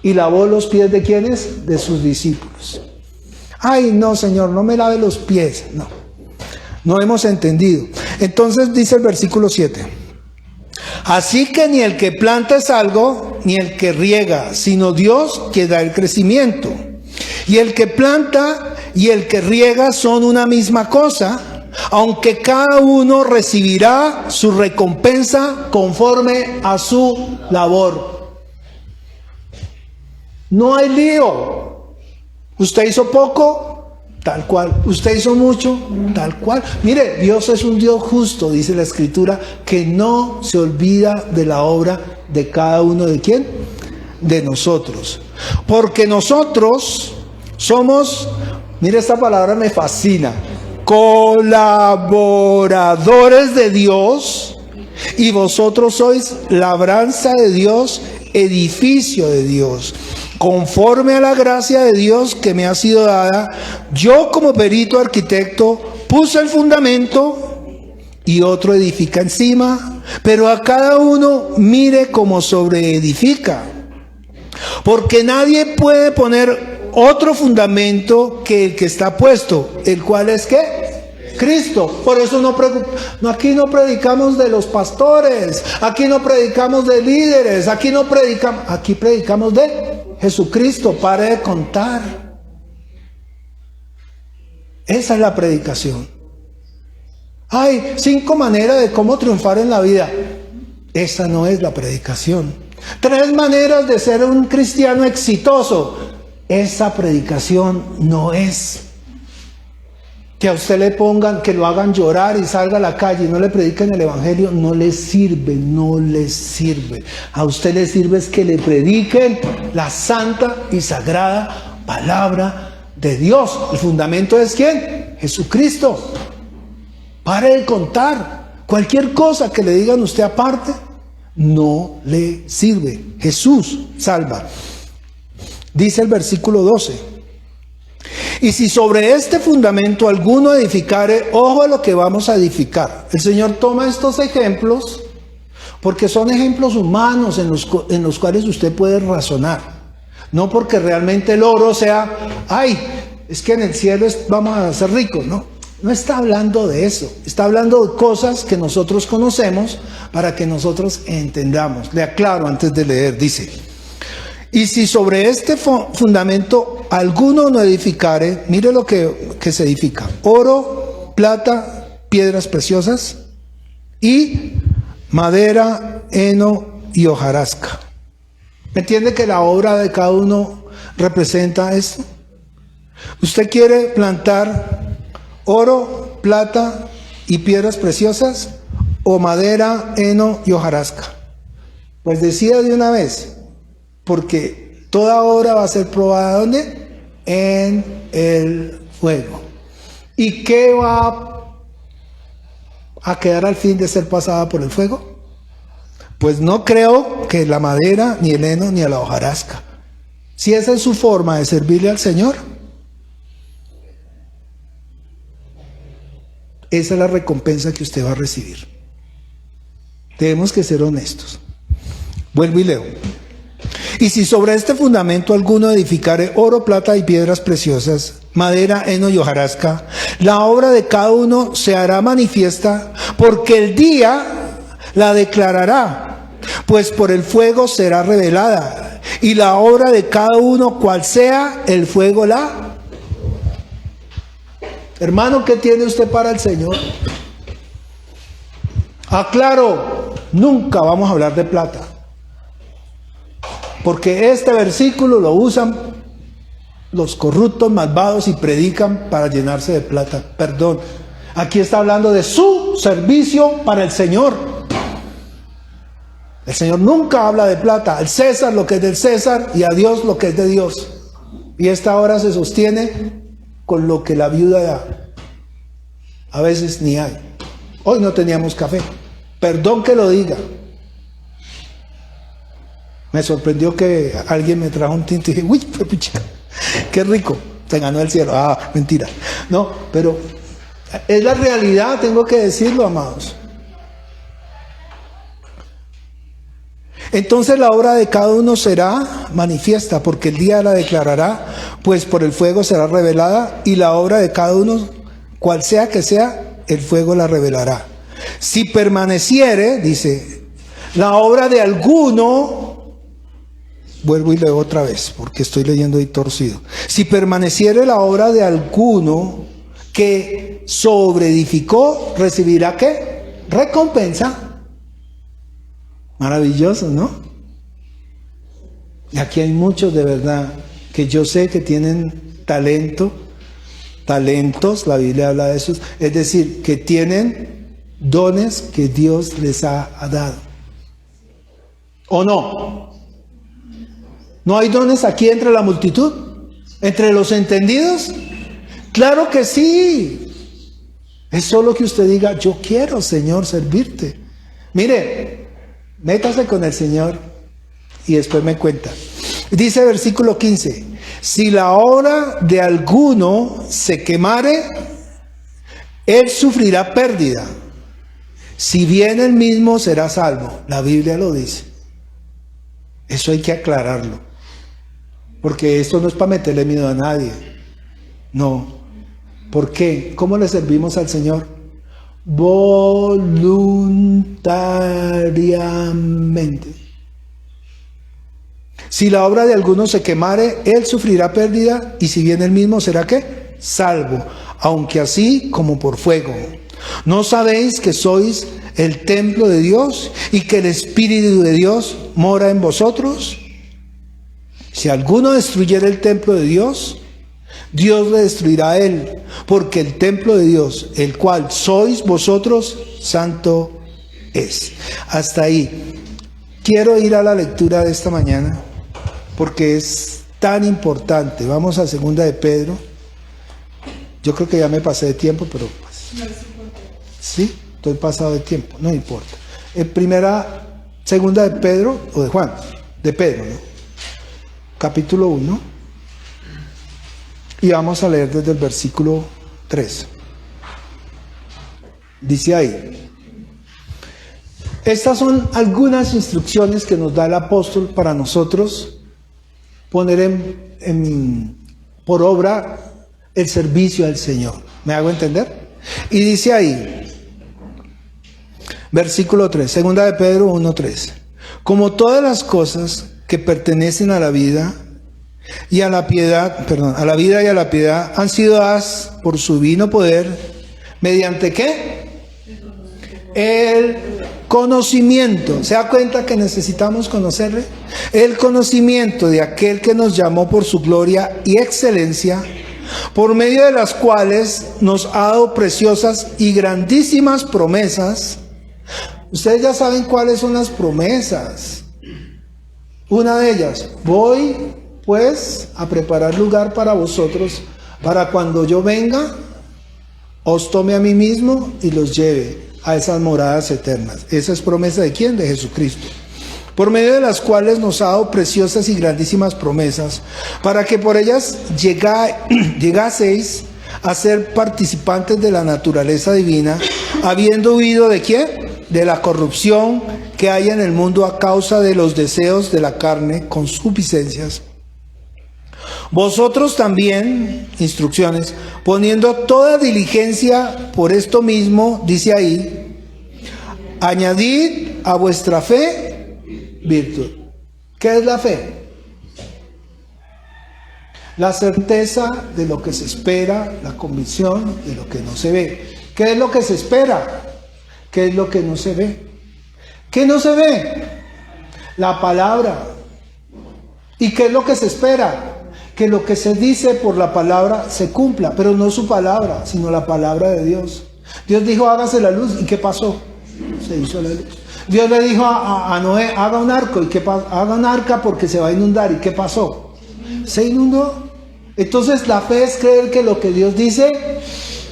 y lavó los pies de ¿quiénes? De sus discípulos. Ay, no, Señor, no me lave los pies. No hemos entendido. Entonces dice el versículo 7. Así que ni el que planta es algo, ni el que riega, sino Dios que da el crecimiento. Y el que planta y el que riega son una misma cosa, aunque cada uno recibirá su recompensa conforme a su labor. No hay lío. Usted hizo poco, tal cual. Usted hizo mucho, tal cual. Mire, Dios es un Dios justo, dice la Escritura, que no se olvida de la obra de cada uno de ¿quién? De nosotros. Porque nosotros somos, mire, esta palabra me fascina, colaboradores de Dios, y vosotros sois labranza de Dios, edificio de Dios. Conforme a la gracia de Dios que me ha sido dada, yo como perito arquitecto puse el fundamento y otro edifica encima, pero a cada uno mire cómo sobreedifica. Porque nadie puede poner otro fundamento que el que está puesto, el cual es ¿qué? Cristo. Por eso aquí no predicamos de los pastores, aquí no predicamos de líderes, aquí predicamos de Jesucristo. Pare de contar. Esa es la predicación. Hay 5 maneras de cómo triunfar en la vida. Esa no es la predicación. 3 maneras de ser un cristiano exitoso. Esa predicación no es. Que a usted le pongan, que lo hagan llorar y salga a la calle y no le prediquen el evangelio, no le sirve, no le sirve. A usted le sirve es que le prediquen la santa y sagrada palabra de Dios. El fundamento es ¿quién? Jesucristo. Pare de contar. Cualquier cosa que le digan usted aparte, no le sirve. Jesús salva. Dice el versículo 12. Y si sobre este fundamento alguno edificare, ojo a lo que vamos a edificar. El Señor toma estos ejemplos porque son ejemplos humanos en los cuales usted puede razonar. No porque realmente el oro sea, ay, es que en el cielo vamos a ser ricos. No está hablando de eso. Está hablando de cosas que nosotros conocemos para que nosotros entendamos. Le aclaro antes de leer, dice: y si sobre este fundamento alguno no edificare, mire lo que se edifica: oro, plata, piedras preciosas y madera, heno y hojarasca. ¿Me entiende que la obra de cada uno representa esto? ¿Usted quiere plantar oro, plata y piedras preciosas o madera, heno y hojarasca? Pues decida de una vez. Porque toda obra va a ser probada ¿dónde? En el fuego. ¿Y qué va a quedar al fin de ser pasada por el fuego? Pues no creo que la madera, ni el heno, ni la hojarasca. Si esa es su forma de servirle al Señor, esa es la recompensa que usted va a recibir. Tenemos que ser honestos. Vuelvo y leo. Y si sobre este fundamento alguno edificare oro, plata y piedras preciosas, madera, heno y hojarasca, la obra de cada uno se hará manifiesta, porque el día la declarará, pues por el fuego será revelada, y la obra de cada uno, cual sea, el fuego la... Hermano, ¿qué tiene usted para el Señor? Aclaro, nunca vamos a hablar de plata. Porque este versículo lo usan los corruptos, malvados y predican para llenarse de plata. Perdón, aquí está hablando de su servicio para el Señor. El Señor nunca habla de plata. Al César lo que es del César y a Dios lo que es de Dios. Y esta obra se sostiene con lo que la viuda da. A veces ni hay. Hoy no teníamos café. Perdón que lo diga. Me sorprendió que alguien me trajo un tinto y dije, uy, puchica, qué rico, se ganó el cielo. Ah, mentira. No, pero es la realidad, tengo que decirlo, amados. Entonces la obra de cada uno será manifiesta, porque el día la declarará, pues por el fuego será revelada, y la obra de cada uno, cual sea que sea, el fuego la revelará. Si permaneciere, dice, la obra de alguno, vuelvo y leo otra vez, porque estoy leyendo ahí torcido. Si permaneciere la obra de alguno que sobreedificó, recibirá ¿qué? Recompensa. Maravilloso, ¿no? Y aquí hay muchos de verdad que yo sé que tienen talentos, la Biblia habla de eso, es decir, que tienen dones que Dios les ha dado. ¿O no? ¿No hay dones aquí entre la multitud? ¿Entre los entendidos? Claro que sí. Es solo que usted diga, yo quiero, Señor, servirte. Mire, métase con el Señor y después me cuenta. Dice versículo 15, si la obra de alguno se quemare, él sufrirá pérdida. Si bien él mismo será salvo. La Biblia lo dice. Eso hay que aclararlo. Porque esto no es para meterle miedo a nadie. No. ¿Por qué? ¿Cómo le servimos al Señor? Voluntariamente. Si la obra de alguno se quemare, él sufrirá pérdida, y si bien él mismo será ¿qué? Salvo, aunque así como por fuego. ¿No sabéis que sois el templo de Dios y que el Espíritu de Dios mora en vosotros? Si alguno destruyera el templo de Dios, Dios le destruirá a él, porque el templo de Dios, el cual sois vosotros, santo es. Hasta ahí. Quiero ir a la lectura de esta mañana, porque es tan importante. Vamos a segunda de Pedro. Yo creo que ya me pasé de tiempo, pero pues, sí, estoy pasado de tiempo, no importa. Segunda de Pedro, o de Juan, de Pedro, ¿no? Capítulo 1. Y vamos a leer desde el versículo 3. Dice ahí: estas son algunas instrucciones que nos da el apóstol para nosotros poner por obra el servicio al Señor. ¿Me hago entender? Y dice ahí, versículo 3, segunda de Pedro 1:3. Como todas las cosas que pertenecen a la vida y a la piedad, a la vida y a la piedad han sido dadas por su divino poder, ¿mediante qué? El conocimiento. ¿Se da cuenta que necesitamos conocerle? El conocimiento de aquel que nos llamó por su gloria y excelencia, por medio de las cuales nos ha dado preciosas y grandísimas promesas. Ustedes ya saben cuáles son las promesas. Una de ellas, voy pues a preparar lugar para vosotros, para cuando yo venga, os tome a mí mismo y los lleve a esas moradas eternas. Esa es promesa ¿de quién? De Jesucristo. Por medio de las cuales nos ha dado preciosas y grandísimas promesas, para que por ellas llegaseis a ser participantes de la naturaleza divina, habiendo huido ¿de quién? De la corrupción que hay en el mundo a causa de los deseos de la carne, concupiscencias. Vosotros también, instrucciones, poniendo toda diligencia por esto mismo, dice ahí, añadid a vuestra fe virtud. ¿Qué es la fe? La certeza de lo que se espera, la convicción de lo que no se ve. ¿Qué es lo que se espera? ¿Qué es lo que no se ve? ¿Qué no se ve? La palabra. ¿Y qué es lo que se espera? Que lo que se dice por la palabra se cumpla, pero no su palabra, sino la palabra de Dios. Dios dijo, hágase la luz, ¿y qué pasó? Se hizo la luz. Dios le dijo a Noé, haga un arco, ¿y qué pasó? Haga un arca porque se va a inundar, ¿y qué pasó? Se inundó. Entonces la fe es creer que lo que Dios dice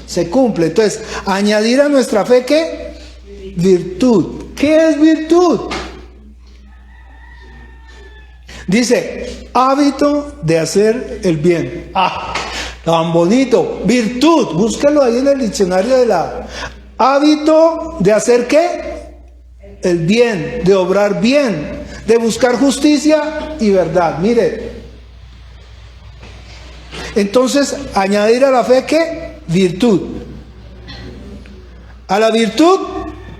se cumple. Entonces, añadir a nuestra fe, ¿qué? Virtud. ¿Qué es virtud? Dice, hábito de hacer el bien. ¡Ah! Tan bonito. Virtud. Búscalo ahí en el diccionario de la... Hábito de hacer ¿qué? El bien. De obrar bien. De buscar justicia y verdad. Mire. Entonces, añadir a la fe ¿qué? Virtud. A la virtud,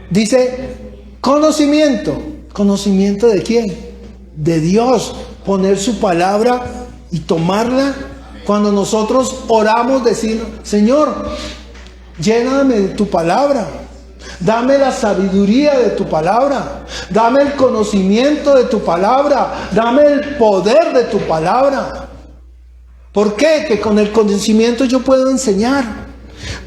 dice, conocimiento. ¿Conocimiento de quién? De Dios. Poner su palabra y tomarla. Cuando nosotros oramos, decir, Señor, lléname de tu palabra. Dame la sabiduría de tu palabra. Dame el conocimiento de tu palabra. Dame el poder de tu palabra. ¿Por qué? Que con el conocimiento yo puedo enseñar.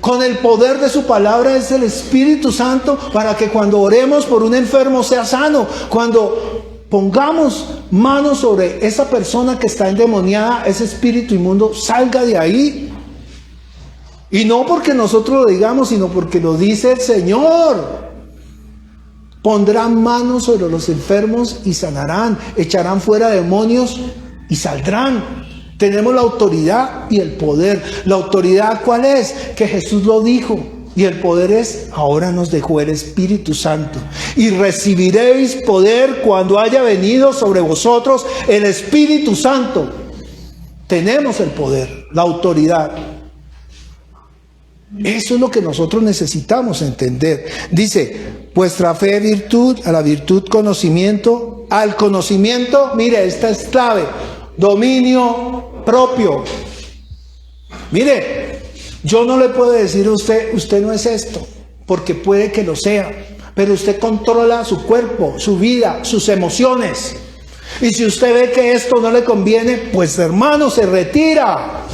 Con el poder de su palabra es el Espíritu Santo para que cuando oremos por un enfermo sea sano. Cuando pongamos manos sobre esa persona que está endemoniada, ese espíritu inmundo salga de ahí. Y no porque nosotros lo digamos, sino porque lo dice el Señor. Pondrán manos sobre los enfermos y sanarán. Echarán fuera demonios y saldrán. Tenemos la autoridad y el poder. ¿La autoridad cuál es? Que Jesús lo dijo. Y el poder es, ahora nos dejó el Espíritu Santo. Y recibiréis poder cuando haya venido sobre vosotros el Espíritu Santo. Tenemos el poder, la autoridad. Eso es lo que nosotros necesitamos entender. Dice, vuestra fe virtud, a la virtud conocimiento, al conocimiento, mire, esta es clave, dominio propio. Mire, yo no le puedo decir a usted, usted no es esto, porque puede que lo sea, pero usted controla su cuerpo, su vida, sus emociones. Y si usted ve que esto no le conviene, pues hermano, se retira.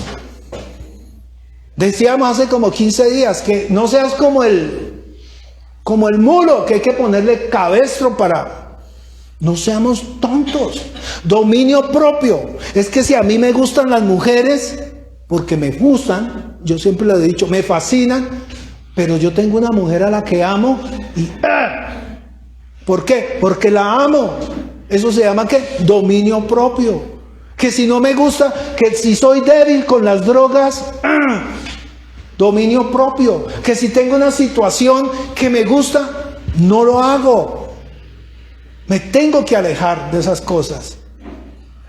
Decíamos hace como 15 días que no seas como el mulo, que hay que ponerle cabestro para... No seamos tontos. Dominio propio. Es que si a mí me gustan las mujeres, porque me gustan, yo siempre lo he dicho, me fascinan, pero yo tengo una mujer a la que amo y... ¿Por qué? Porque la amo. Eso se llama ¿qué? Dominio propio. Que si no me gusta, que si soy débil con las drogas, dominio propio. Que si tengo una situación que me gusta, no lo hago. Me tengo que alejar de esas cosas.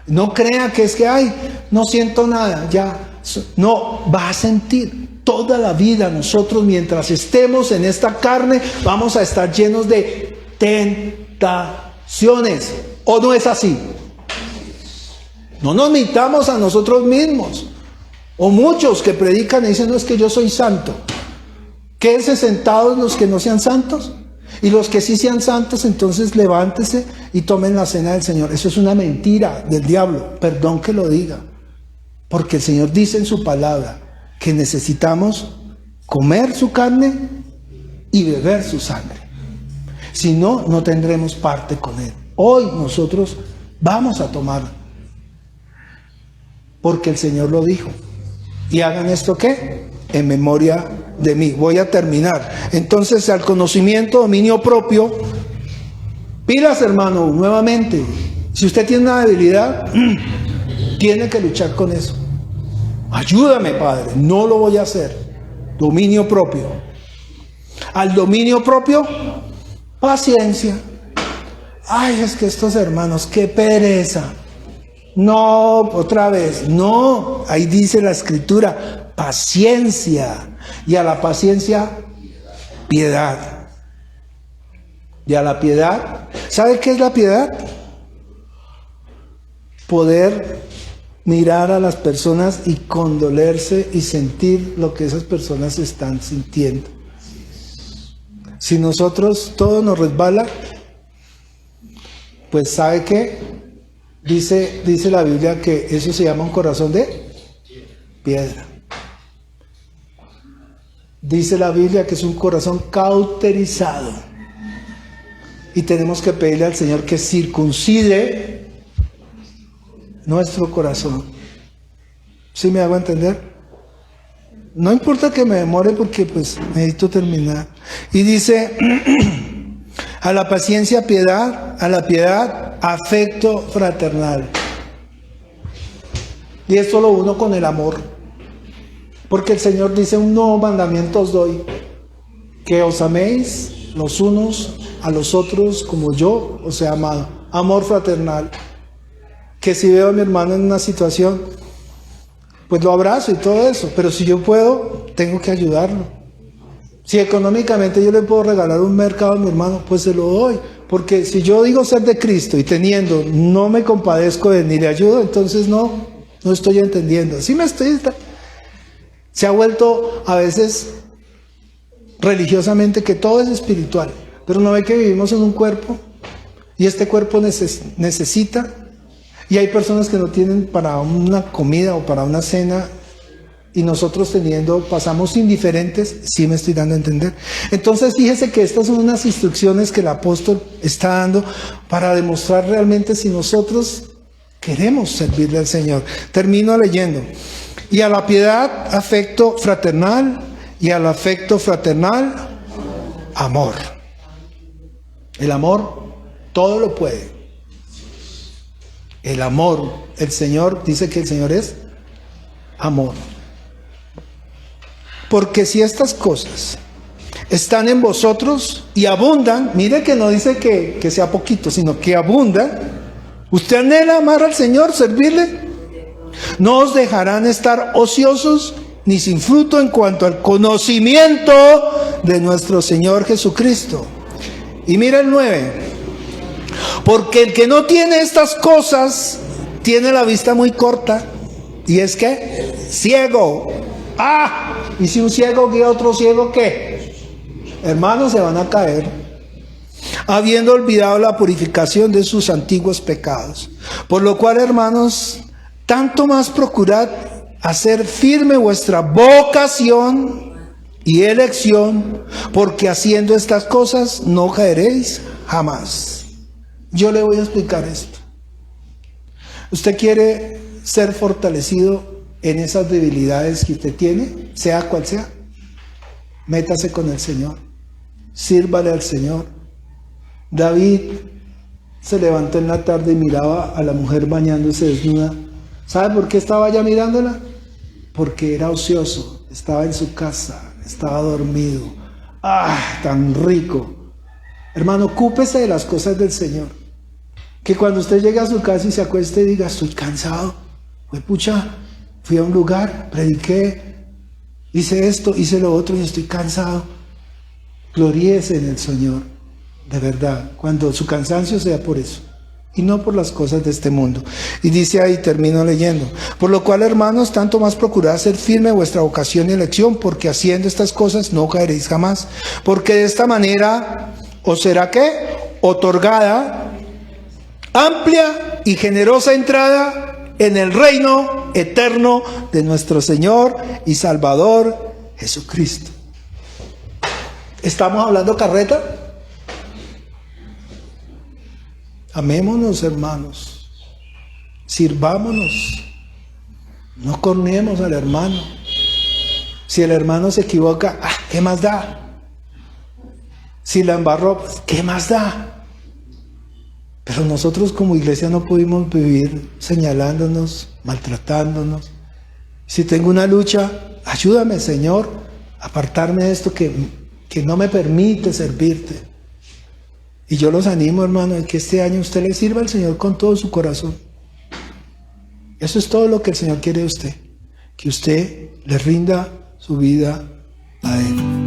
No crea que es que, ay, no siento nada, ya. No, va a sentir toda la vida. Nosotros mientras estemos en esta carne, vamos a estar llenos de tentaciones. ¿O no es así? No nos mintamos a nosotros mismos. O muchos que predican y dicen, no, es que yo soy santo. Quédense sentados los que no sean santos. Y los que sí sean santos, entonces levántese y tomen la cena del Señor. Eso es una mentira del diablo. Perdón que lo diga. Porque el Señor dice en su palabra que necesitamos comer su carne y beber su sangre. Si no, no tendremos parte con Él. Hoy nosotros vamos a tomar. Porque el Señor lo dijo. ¿Y hagan esto qué? En memoria de mí. Voy a terminar. Entonces, al conocimiento, dominio propio. Pilas, hermano, nuevamente. Si usted tiene una debilidad, tiene que luchar con eso. Ayúdame, Padre. No lo voy a hacer. Dominio propio. Al dominio propio, paciencia. Ay, es que estos hermanos, qué pereza. No, otra vez. No, ahí dice la Escritura, paciencia. Y a la paciencia, piedad. Y a la piedad, ¿sabe qué es la piedad? Poder mirar a las personas y condolerse y sentir lo que esas personas están sintiendo. Si nosotros todo nos resbala, pues ¿sabe qué? Dice la Biblia que eso se llama un corazón de piedra. Dice la Biblia que es un corazón cauterizado. Y tenemos que pedirle al Señor que circuncide nuestro corazón. ¿Sí me hago entender? No importa que me demore porque pues necesito terminar. Y dice, a la paciencia piedad, a la piedad afecto fraternal. Y esto lo uno con el amor. Porque el Señor dice, un nuevo mandamiento os doy, que os améis los unos a los otros como yo os he amado. Amor fraternal. Que si veo a mi hermano en una situación, pues lo abrazo y todo eso, pero si yo puedo, tengo que ayudarlo. Si económicamente yo le puedo regalar un mercado a mi hermano, pues se lo doy. Porque si yo digo ser de Cristo y teniendo, no me compadezco de él ni le ayudo, entonces no estoy entendiendo. Se ha vuelto a veces religiosamente que todo es espiritual, pero no ve que vivimos en un cuerpo y este cuerpo necesita, y hay personas que no tienen para una comida o para una cena, y nosotros pasamos indiferentes. Sí me estoy dando a entender. Entonces fíjese que estas son unas instrucciones que el apóstol está dando para demostrar realmente si nosotros queremos servirle al Señor. Termino leyendo. Y a la piedad, afecto fraternal, y al afecto fraternal, amor. El amor todo lo puede. El amor, el Señor dice que el Señor es amor. Porque si estas cosas están en vosotros y abundan, mire que no dice que sea poquito, sino que abundan, usted anhela amar al Señor, servirle, no os dejarán estar ociosos ni sin fruto en cuanto al conocimiento de nuestro Señor Jesucristo. Y mira el 9. Porque el que no tiene estas cosas tiene la vista muy corta. ¿Y es que? Ciego. ¿Y si un ciego guía a otro ciego qué? Hermanos, se van a caer, habiendo olvidado la purificación de sus antiguos pecados. Por lo cual, hermanos, tanto más procurad hacer firme vuestra vocación y elección, porque haciendo estas cosas no caeréis jamás. Yo le voy a explicar esto. Usted quiere ser fortalecido en esas debilidades que usted tiene, sea cual sea, métase con el Señor, sírvale al Señor. David se levantó en la tarde y miraba a la mujer bañándose desnuda. ¿Sabe por qué estaba ya mirándola? Porque era ocioso, estaba en su casa, estaba dormido. Tan rico. Hermano, ocúpese de las cosas del Señor. Que cuando usted llegue a su casa y se acueste y diga, estoy cansado, fui a un lugar, prediqué, hice esto, hice lo otro y estoy cansado. Gloríese en el Señor, de verdad, cuando su cansancio sea por eso y no por las cosas de este mundo. Y dice ahí, termino leyendo: por lo cual, hermanos, tanto más procurad hacer firme vuestra vocación y elección, porque haciendo estas cosas no caeréis jamás, porque de esta manera os será ¿qué? Otorgada amplia y generosa entrada en el reino eterno de nuestro Señor y Salvador Jesucristo. ¿Estamos hablando carreta? Amémonos, hermanos, sirvámonos, no cornemos al hermano. Si el hermano se equivoca, ¿qué más da? Si la embarró, pues, ¿qué más da? Pero nosotros como iglesia no pudimos vivir señalándonos, maltratándonos. Si tengo una lucha, ayúdame, Señor, a apartarme de esto que no me permite servirte. Y yo los animo, hermano, en que este año usted le sirva al Señor con todo su corazón. Eso es todo lo que el Señor quiere de usted, que usted le rinda su vida a Él.